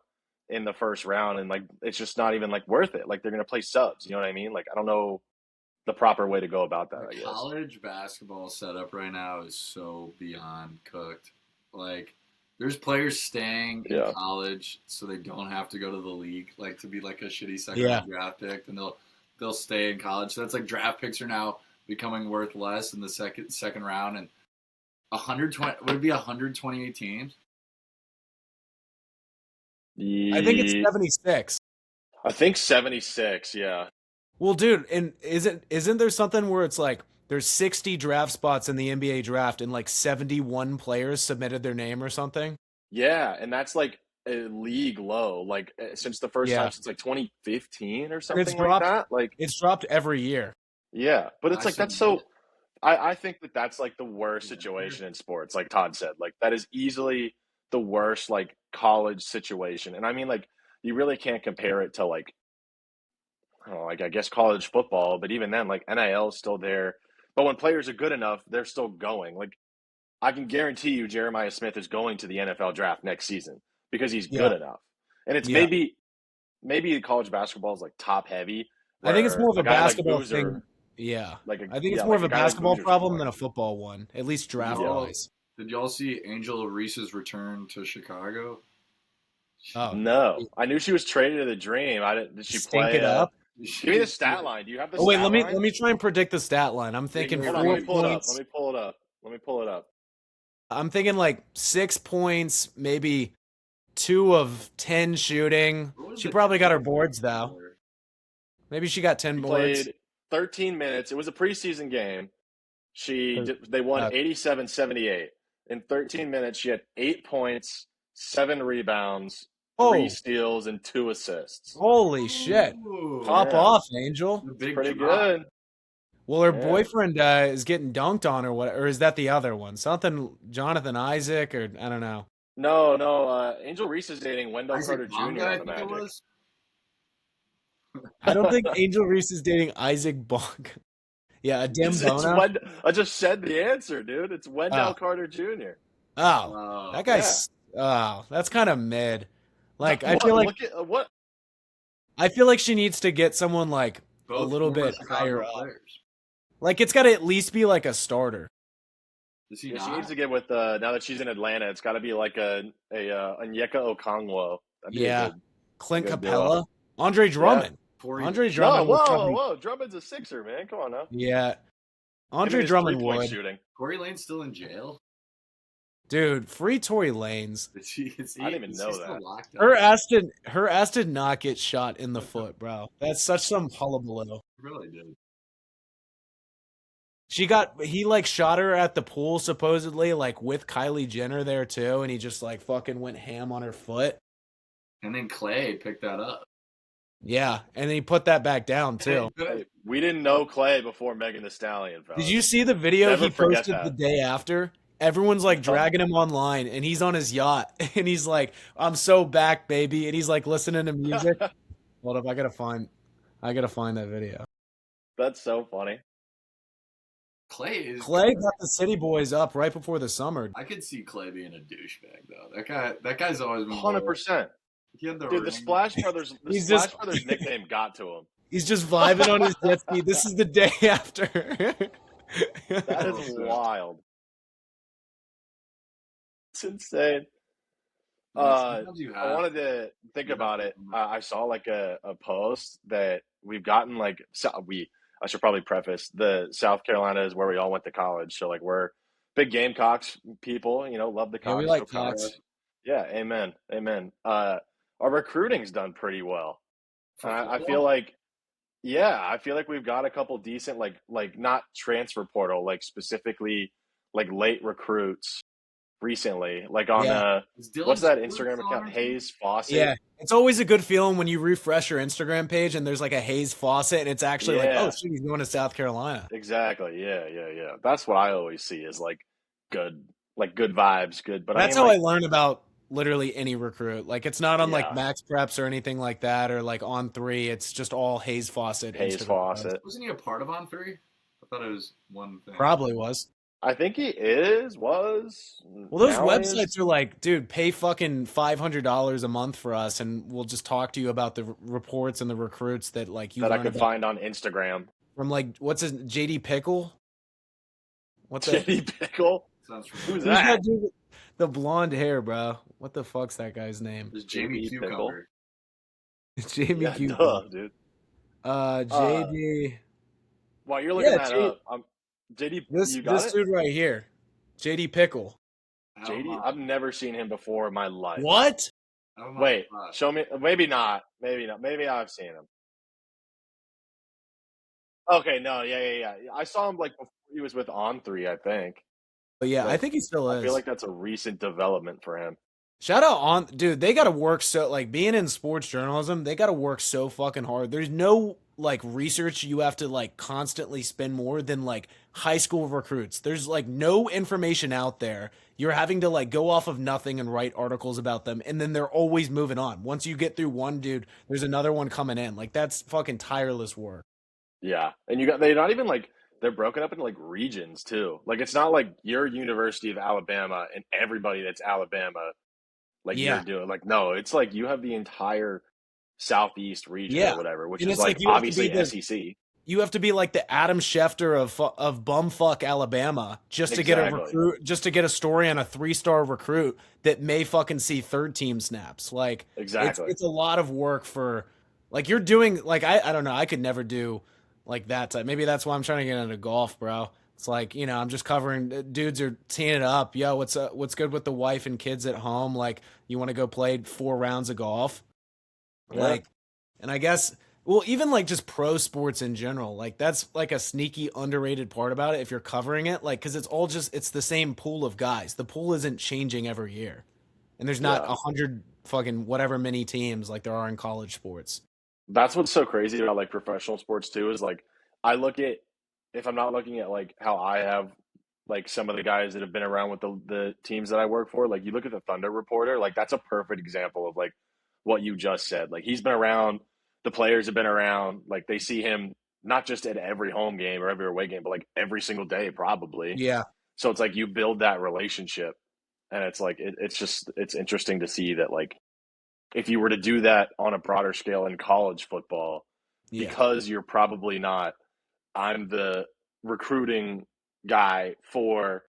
in the first round, and like it's just not even like worth it. Like they're gonna play subs, you know what I mean? Like I don't know the proper way to go about that, I guess. College basketball setup right now is so beyond cooked. Like, there's players staying in college so they don't have to go to the league, like to be like a shitty second round draft pick, and they'll stay in college. So that's like draft picks are now becoming worth less in the second round, and 120 would it be 128 teams? I think it's 76. I think 76, yeah. Well, dude, and isn't there something where it's like there's 60 draft spots in the NBA draft and like 71 players submitted their name or something? Yeah, and that's like a league low, like since the first time since like 2015 or something like that. Like it's dropped every year. Yeah, but it's like that's so. I think that's like the worst situation in sports. Like Todd said, like that is easily the worst like college situation, and I mean like you really can't compare it to like, I don't know, like I guess college football, but even then, like NIL is still there. But when players are good enough, they're still going. Like I can guarantee you, Jeremiah Smith is going to the NFL draft next season because he's good enough. And it's maybe college basketball is like top heavy. I think it's more of a basketball thing. Yeah, I think it's more of a basketball problem than a football one, at least draft wise. Did y'all see Angel Reese's return to Chicago? Oh no, I knew she was traded to the Dream. Did she play it up? Give me the stat line. Do you have the? Oh wait, let me try and predict the stat line. I'm thinking. Hold on, let me pull it up. I'm thinking like 6 points, maybe 2 of 10 shooting. She probably got her boards though. Maybe she got 10 boards. Played 13 minutes. It was a preseason game. They won 87-78. In 13 minutes, she had 8 points, 7 rebounds, 3 steals, and 2 assists. Holy shit! Pop off, Angel. Pretty good. Well, her boyfriend is getting dunked on, or is that the other one? Something Jonathan Isaac, or I don't know. No. Angel Reese is dating Wendell Carter Jr. on the Magic. I don't think Angel Reese is dating Isaac Bonk. Yeah, Dembona. I just said the answer, dude. It's Wendell Carter Jr. Oh, that guy's. Oh, that's kind of mid. Like I feel like I feel like she needs to get someone like a little bit higher up. Like it's got to at least be like a starter. She needs to get with now that she's in Atlanta. It's got to be like a Onyeka Okongwu. Yeah, Clint Capella, Andre Drummond. Andre Drummond. Whoa! Drummond's a Sixer, man. Come on now. Yeah, Andre Drummond would. Shooting. Tory Lane's still in jail. Dude, free Tory Lanez. I didn't even know that. Her ass did not get shot in the foot, bro. That's such some hullabaloo. Really did. He like shot her at the pool supposedly, like with Kylie Jenner there too, and he just like fucking went ham on her foot. And then Clay picked that up. Yeah, and then he put that back down too. We didn't know Clay before Megan Thee Stallion. Fellas. Did you see the video he posted the day after? Everyone's like Tell me. dragging him online, and he's on his yacht, and he's like, "I'm so back, baby," and he's like listening to music. Hold up, I gotta find that video. That's so funny. Clay is. Clay got the City Boys up right before the summer. I could see Clay being a douchebag though. That guy's always been Hundred loyal. percent, He had the dude. The ring. Splash Brothers, the He's just Splash Brothers nickname got to him. he's just vibing on his jet ski. This is the day after. That is Oh, so- wild. It's insane. Sometimes you I have. wanted to think You about have it. to. I saw like a post that we've gotten like I should probably preface the South Carolina is where we all went to college, so like we're big Gamecocks people, you know, love the Yeah, we Cox, go like Cox. Cox. Yeah, amen, amen. Our recruiting's done pretty well. For I feel football? like yeah, I feel like we've got a couple decent like not transfer portal, like specifically like late recruits recently, like on Yeah. Is Dylan what's that Stewart Instagram still on account? our team? Hayes Fawcett. Yeah. It's always a good feeling when you refresh your Instagram page and there's like a Hayes Fawcett and it's actually like, oh Yeah, shit, he's going to South Carolina. exactly. Yeah, yeah, yeah. That's what I always see is good, like good vibes, good. But I That's mean, how I like, learn about literally any recruit. Like it's not on like yeah, Max Preps or anything like that or like on three. It's just all Hayes Fawcett Hayes Instagram posts. Fawcett. Wasn't he a part of On Three? I thought it was one thing. Probably was. I think he was, Well, those now is. websites are like, dude, pay fucking $500 a month for us, and we'll just talk to you about the reports and the recruits that like you That I learn could about find on Instagram. from like what's his JD Pickle? What the Jenny Pickle. Sounds Who's familiar. who's that? that dude with the blonde hair, bro? What the fuck's that guy's name? There's Jamie JD Pickle. Cucumber. Jamie Yeah, Cuban. duh, dude. JD. While you're looking Yeah, that up, JD. this You got this it? dude right here, JD Pickle. JD. I've never seen him before in my life. What? Wait, show me. Maybe not. Maybe not. Maybe I've seen him. Okay, no, yeah, yeah, yeah. I saw him like before he was with On Three, I think. But yeah, I But think he still I feel is. like that's a recent development for him. Shout out on dude, they gotta work so like being in sports journalism, they gotta work so fucking hard. There's no like research you have to like constantly spend more than like high school recruits. There's like no information out there. You're having to like go off of nothing and write articles about them, and then they're always moving on. Once you get through one dude, there's another one coming in. Like that's fucking tireless work. Yeah, and they're not even like they're broken up into like regions too. Like it's not like your University of Alabama and everybody that's Alabama like you're Yeah. doing. Like no, it's like you have the entire Southeast region Yeah. or whatever, which And is it's like like you have to be obviously the SEC. you have to be like the Adam Schefter of bumfuck Alabama just to get a Exactly. recruit, just to get a story on a 3-star recruit that may fucking see third team snaps. Like Exactly. it's a lot of work for like you're doing like I don't know, I could never do like that type. Maybe that's why I'm trying to get into golf, bro. It's like, you know, I'm just covering dudes are teeing it up. Yo, what's good with the wife and kids at home? Like, you want to go play 4 rounds of golf? Yeah. Like, and I guess, well, even like just pro sports in general, like that's like a sneaky underrated part about it if you're covering it, like, because it's the same pool of guys. The pool isn't changing every year, and there's not Yeah. 100 fucking whatever many teams like there are in college sports. That's what's so crazy about like professional sports too is like I look at if I'm not looking at like how I have like some of the guys that have been around with the teams that I work for, like you look at the Thunder reporter, like that's a perfect example of like what you just said. Like he's been around, the players have been around, like they see him not just at every home game or every away game, but like every single day probably. Yeah, So it's like you build that relationship, and it's like it's interesting to see that like if you were to do that on a broader scale in college football, yeah, because you're probably not, I'm the recruiting guy for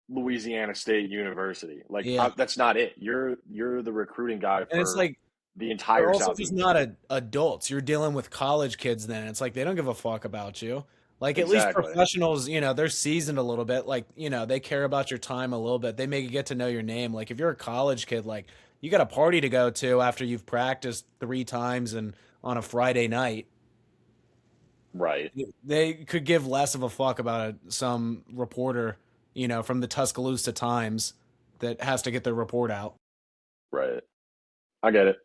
Louisiana State University. Like yeah. that's not it. You're the recruiting guy And it's for like the they're entire also just Southeast. not adults. You're dealing with college kids then. It's like they don't give a fuck about you. Like at least Exactly. professionals, you know, they're seasoned a little bit. Like, you know, they care about your time a little bit. They may get to know your name. Like if you're a college kid, like you got a party to go to after you've practiced 3 times and on a Friday night. Right. They could give less of a fuck about some reporter, you know, from the Tuscaloosa Times that has to get their report out. Right. I get it.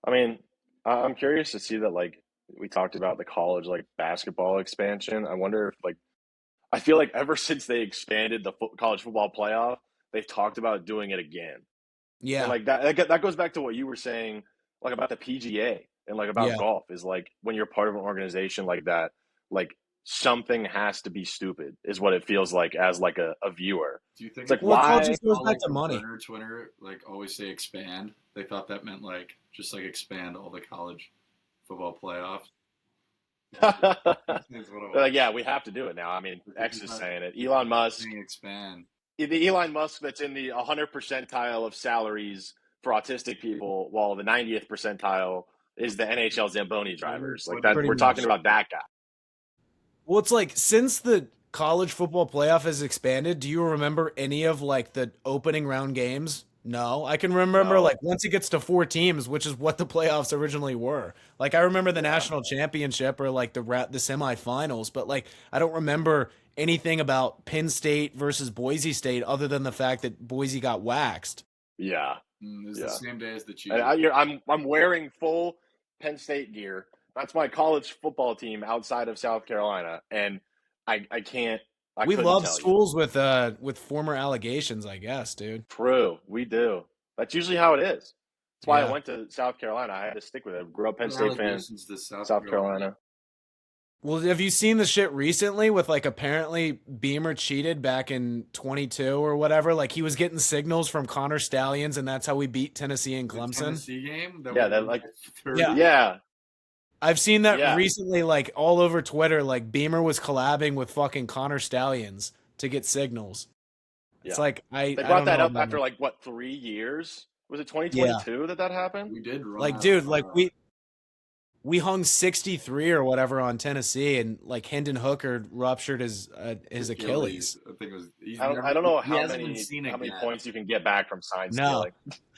I mean, I'm curious to see that like we talked about the college like basketball expansion. I wonder if like I feel like ever since they expanded the college football playoff, they've talked about doing it again. And Yeah. like that goes back to what you were saying, like about the PGA and like about Yeah. golf is like when you're part of an organization like that, like something has to be stupid is what it feels like as like a viewer. Do you think It's like it's Well, it all why just goes all back like to the money. Twitter like always say expand? They thought that meant like just like expand all the college football playoffs. That's what it they're like, was. yeah, we have to do it now. I mean, X is saying it. Elon Musk, Saying expand. the Elon Musk that's in the 100 percentile of salaries for autistic people, while the 90th percentile is the NHL Zamboni drivers. Like that, Pretty we're talking much. about that guy. Well, it's like since the college football playoff has expanded, do you remember any of like the opening round games? No, I can remember No. like once it gets to 4 teams, which is what the playoffs originally were. Like I remember the national championship or like the semifinals, but like I don't remember anything about Penn State versus Boise State other than the fact that Boise got waxed. Yeah. It's Yeah. the same day as the Chiefs. And I'm wearing full Penn State gear. That's my college football team outside of South Carolina, and I can't. We couldn't love tell you. schools with former allegations, I guess, dude. True, we do. That's usually how it is. That's why Yeah. I went to South Carolina. I had to stick with it. Grew up Penn What State fan. allegations does South Carolina. Well, have you seen the shit recently with like apparently Beamer cheated back in 22 or whatever? Like he was getting signals from Connor Stallions, and that's how we beat Tennessee and The Clemson. Tennessee game? Yeah, that like 30? Yeah. yeah. I've seen that Yeah. recently, like all over Twitter. Like Beamer was collabing with fucking Connor Stallions to get signals. It's Yeah. like They I brought don't that know up about after that. like what 3 years? Was it 2022 that happened? We did run Like, out dude, of, like we hung 63 or whatever on Tennessee, and like Hendon Hooker ruptured his Achilles. I think it was. I don't know he how hasn't been many seen how many again. points you can get back from sign No. stealing.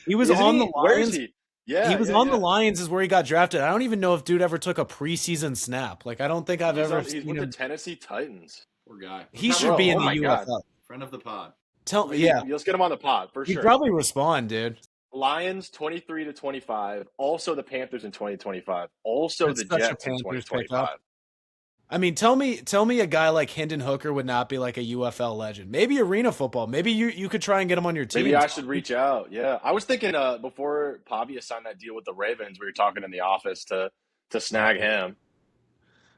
He was Isn't on he? the Where is Lions. he? Yeah, He was yeah, on the yeah. Lions is where he got drafted. I don't even know if dude ever took a preseason snap. Like I don't think I've ever He's seen with the him. Tennessee Titans. Poor guy. He should be in Oh the my God. UFL. Friend of the pod. Yeah, Let's get him on the pod for he'd sure. probably respond, dude. Lions 23-25. Also the Panthers in 2025. Also That's the such a Jets in Panthers 2025. pickup. I mean, tell me a guy like Hendon Hooker would not be like a UFL legend. Maybe arena football. Maybe you could try and get him on your team. Maybe I should reach out. Yeah, I was thinking before Pavia signed that deal with the Ravens, we were talking in the office to snag him.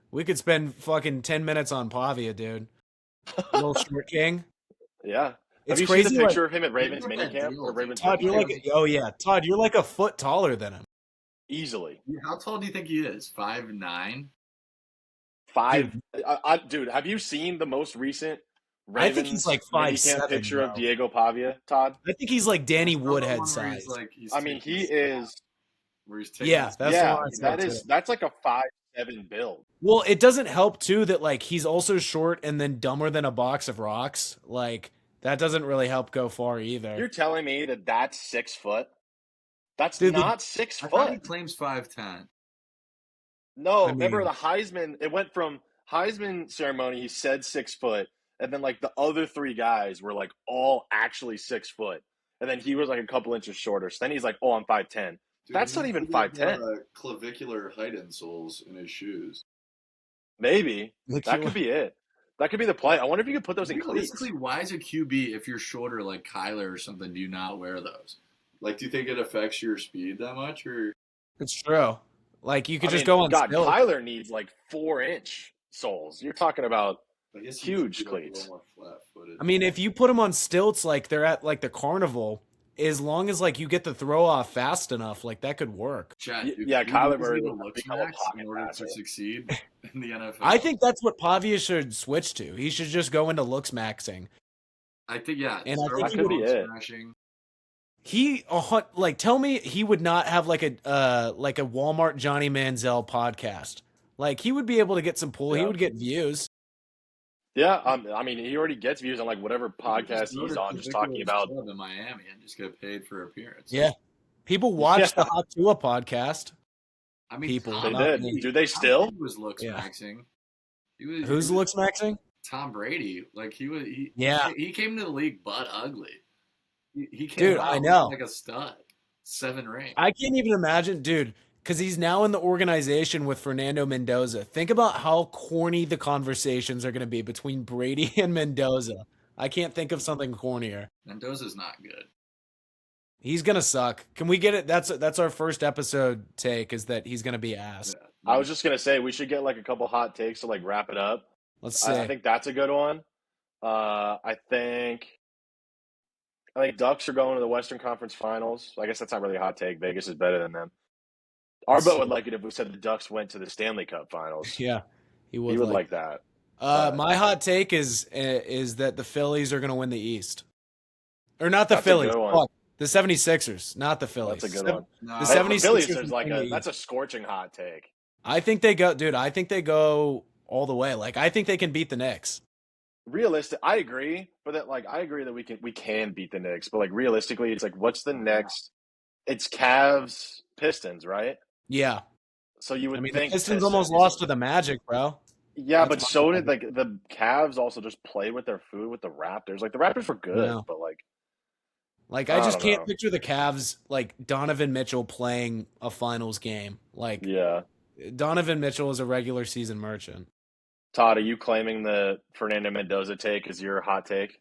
We could spend fucking 10 minutes on Pavia, dude. Little short king. Yeah. It's Have you crazy. seen the picture of him at Look Ravens at that minicamp deal, or dude. Ravens Todd, you're minicamp? like Todd, you're like a foot taller than him. Easily. How tall do you think he is? 5'9"? Dude, have you seen the most recent I think he's Ravens like minicamp 5'7", picture of bro. Diego Pavia, Todd? I think he's like Danny That's the Woodhead one where size. he's I mean, taking he his is. snap, where he's taking Yeah, his that's snap. the one I said too. That's like a 5'7" build. Well, it doesn't help too that like he's also short and then dumber than a box of rocks. Like that doesn't really help go far either. You're telling me that that's 6 foot? That's Dude, not 6 I thought he foot. claims 5'10". No, I remember mean- the Heisman? It went from Heisman ceremony. He said 6 foot, and then like the other 3 guys were like all actually 6 foot, and then he was like a couple inches shorter. So then he's like, "Oh, I'm 5'10". Dude, That's he not even could have, 5'10". Clavicular height insoles in his shoes. Maybe Look, that could be it. That could be the play. I wonder if you could put those in cleats. Realistically, why is a QB, if you're shorter like Kyler or something, do you not wear those? Like, do you think it affects your speed that much, or It's true. Like you could I just mean, go on God, stilts. Kyler needs like 4-inch soles. You're talking about. I guess Huge you could be, like, a cleats. little more flat-footed. I mean, if you put them on stilts like they're at like the carnival, as long as like you get the throw off fast enough, like that could work. Chat, Yeah, do you Kyler need Murray to would look become a max pocket in order passer. to succeed in the NFL. I think that's what Pavia should switch to. He should just go into looks maxing. I think yeah. And I start think with he could be bone it. smashing. He like tell me he would not have like a Walmart Johnny Manziel podcast. Like he would be able to get some pull. He Yeah. would get views. Yeah, I mean, he already gets views on like whatever podcast Just go he's to on, just talking Clavicular's about. club in Miami and just get paid for appearance. Yeah. People watch Yeah. the Hot Tua podcast. I mean, People, They not did. me. Do they still? He was looks Yeah. maxing. He was, Who's looks maxing? Tom Brady? Like he Yeah. he came to the league butt ugly. He came Dude, out I know. like a stud. 7 rings. I can't even imagine, dude. because he's now in the organization with Fernando Mendoza. Think about how corny the conversations are going to be between Brady and Mendoza. I can't think of something cornier. Mendoza's not good. He's going to suck. Can we get it? That's our first episode take, is that he's going to be ass. Yeah. I was just gonna say we should get like a couple hot takes to like wrap it up. Let's see. I think that's a good one. I think Ducks are going to the Western Conference Finals. I guess that's not really a hot take. Vegas is better than them. Arbo would like it if we said the Ducks went to the Stanley Cup Finals. Yeah, he would like that. My hot take is that the Phillies are going to win the East. Or not the Phillies. The 76ers, not the Phillies. That's a good one. No. The 76ers is like that's a scorching hot take. I think they go, dude. I think they go all the way. Like, I think they can beat the Knicks. Realistic, I agree, but I agree that we can beat the Knicks, but like realistically, it's like what's the next? It's Cavs, Pistons, right? Yeah. So you would think the Pistons almost lost to the Magic, bro. Yeah, but so did like the Cavs. Also, just played with their food with the Raptors. Like the Raptors were good, but like I just can't picture the Cavs like Donovan Mitchell playing a finals game. Like, yeah. Donovan Mitchell is a regular season merchant. Todd, are you claiming the Fernando Mendoza take as your hot take?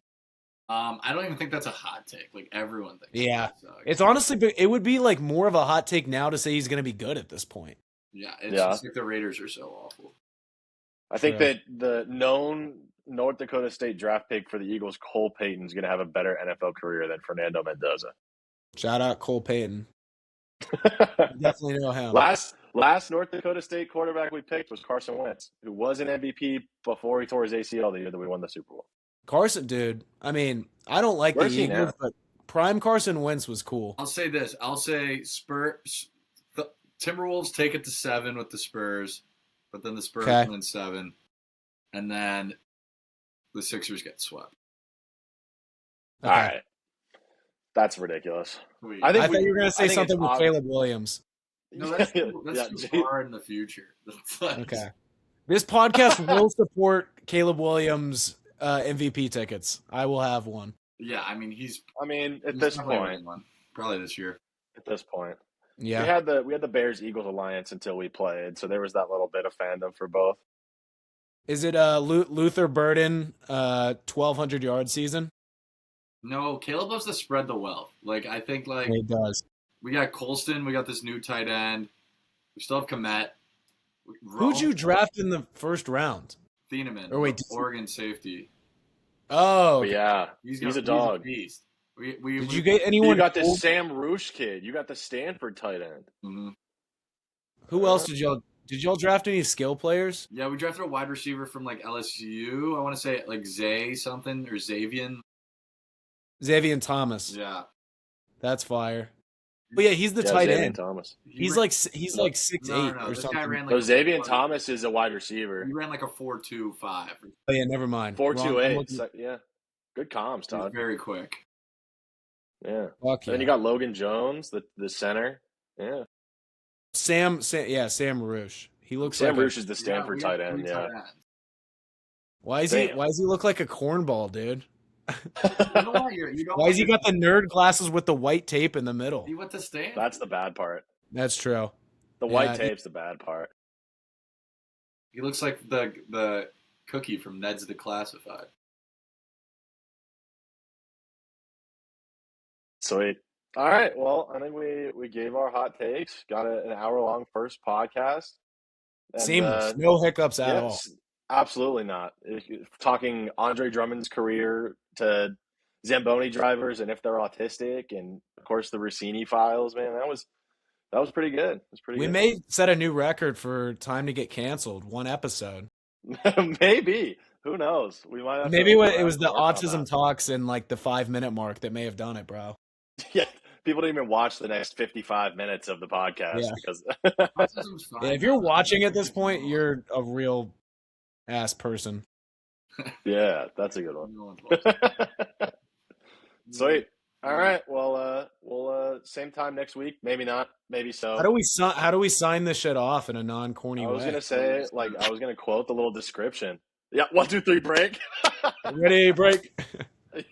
I don't even think that's a hot take. Like everyone thinks. Yeah, it's honestly, it would be like more of a hot take now to say he's going to be good at this point. Yeah, just like the Raiders are so awful. I think that the known North Dakota State draft pick for the Eagles, Cole Payton, is going to have a better NFL career than Fernando Mendoza. Shout out Cole Payton. Definitely know him. Last North Dakota State quarterback we picked was Carson Wentz, who was an MVP before he tore his ACL the year that we won the Super Bowl. Carson, dude. I mean, I don't like the Eagles, but prime Carson Wentz was cool. I'll say this. I'll say Spurs. The Timberwolves take it to 7 with the Spurs, but then the Spurs win 7, and then the Sixers get swept. Okay. All right. That's ridiculous. I thought you were going to say something with Caleb Williams. No, that's too far in the future. Okay. This podcast will support Caleb Williams MVP tickets. I will have one. Yeah, I mean at this point, probably this year. At this point, yeah, we had the Bears Eagles alliance until we played, so there was that little bit of fandom for both. Is it Luther Burden 1,200 yard season? No, Caleb loves to spread the wealth. Like I think he does. We got Colston. We got this new tight end. We still have Komet. Who'd you draft in the first round? Thieneman. Or wait, Oregon safety. Oh, okay. Yeah. He's a dog. He's a beast. Did you get anyone? You got this Sam Roosh kid. You got the Stanford tight end. Mm-hmm. Who else did y'all draft? Any skill players? Yeah, we drafted a wide receiver from like LSU. I want to say like Zay something or Xavier Thomas. Yeah, that's fire. But yeah, he's the tight end. Thomas. He's like 6'8" or something. Ran Xavier Thomas is a wide receiver. He ran like a 4.25. Oh yeah, never mind. 4.28. Yeah, good comms, Todd. Very quick. Yeah. And then you got Logan Jones, the center. Yeah. Sam Roosh. He looks Sam like Roosh is the Stanford tight end. Yeah. Why does he look like a cornball, dude? You Why has he got the nerd glasses with the white tape in the middle? He went to Stanford. That's the bad part. That's true. The white tape's the bad part. He looks like the cookie from Ned's Declassified. Sweet. All right. Well, I think we gave our hot takes. Got an hour-long first podcast. And, seamless. No hiccups at all. Absolutely not. Talking Andre Drummond's career to Zamboni drivers and if they're autistic, and of course the Russini Files. Man, that was pretty good. We may set a new record for time to get canceled. 1 episode. Maybe. Who knows? We might have maybe when it was the autism talks in like the 5-minute mark that may have done it, bro. Yeah. People didn't even watch the next 55 minutes of the podcast because if you're watching at this point, you're a real ass person. Yeah, that's a good one. Sweet. All right. Well, we'll same time next week. Maybe not. Maybe so. How do we sign this shit off in a non-corny way? I was gonna say, I was gonna quote the little description. Yeah, 1, 2, 3, break. Ready, break.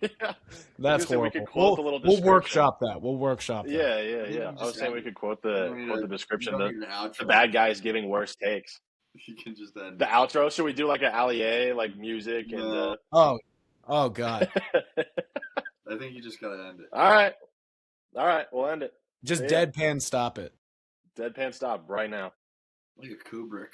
Yeah. That's We horrible. could quote the little We'll description. workshop that. We'll workshop that. Yeah. I was saying we could quote the description. The bad guys giving worst takes. You can just end the outro. Should we do like an allié, like music No. and? Oh God. I think you just gotta end it. All right. We'll end it. Just deadpan stop it. Deadpan stop right now. Like a Kubrick.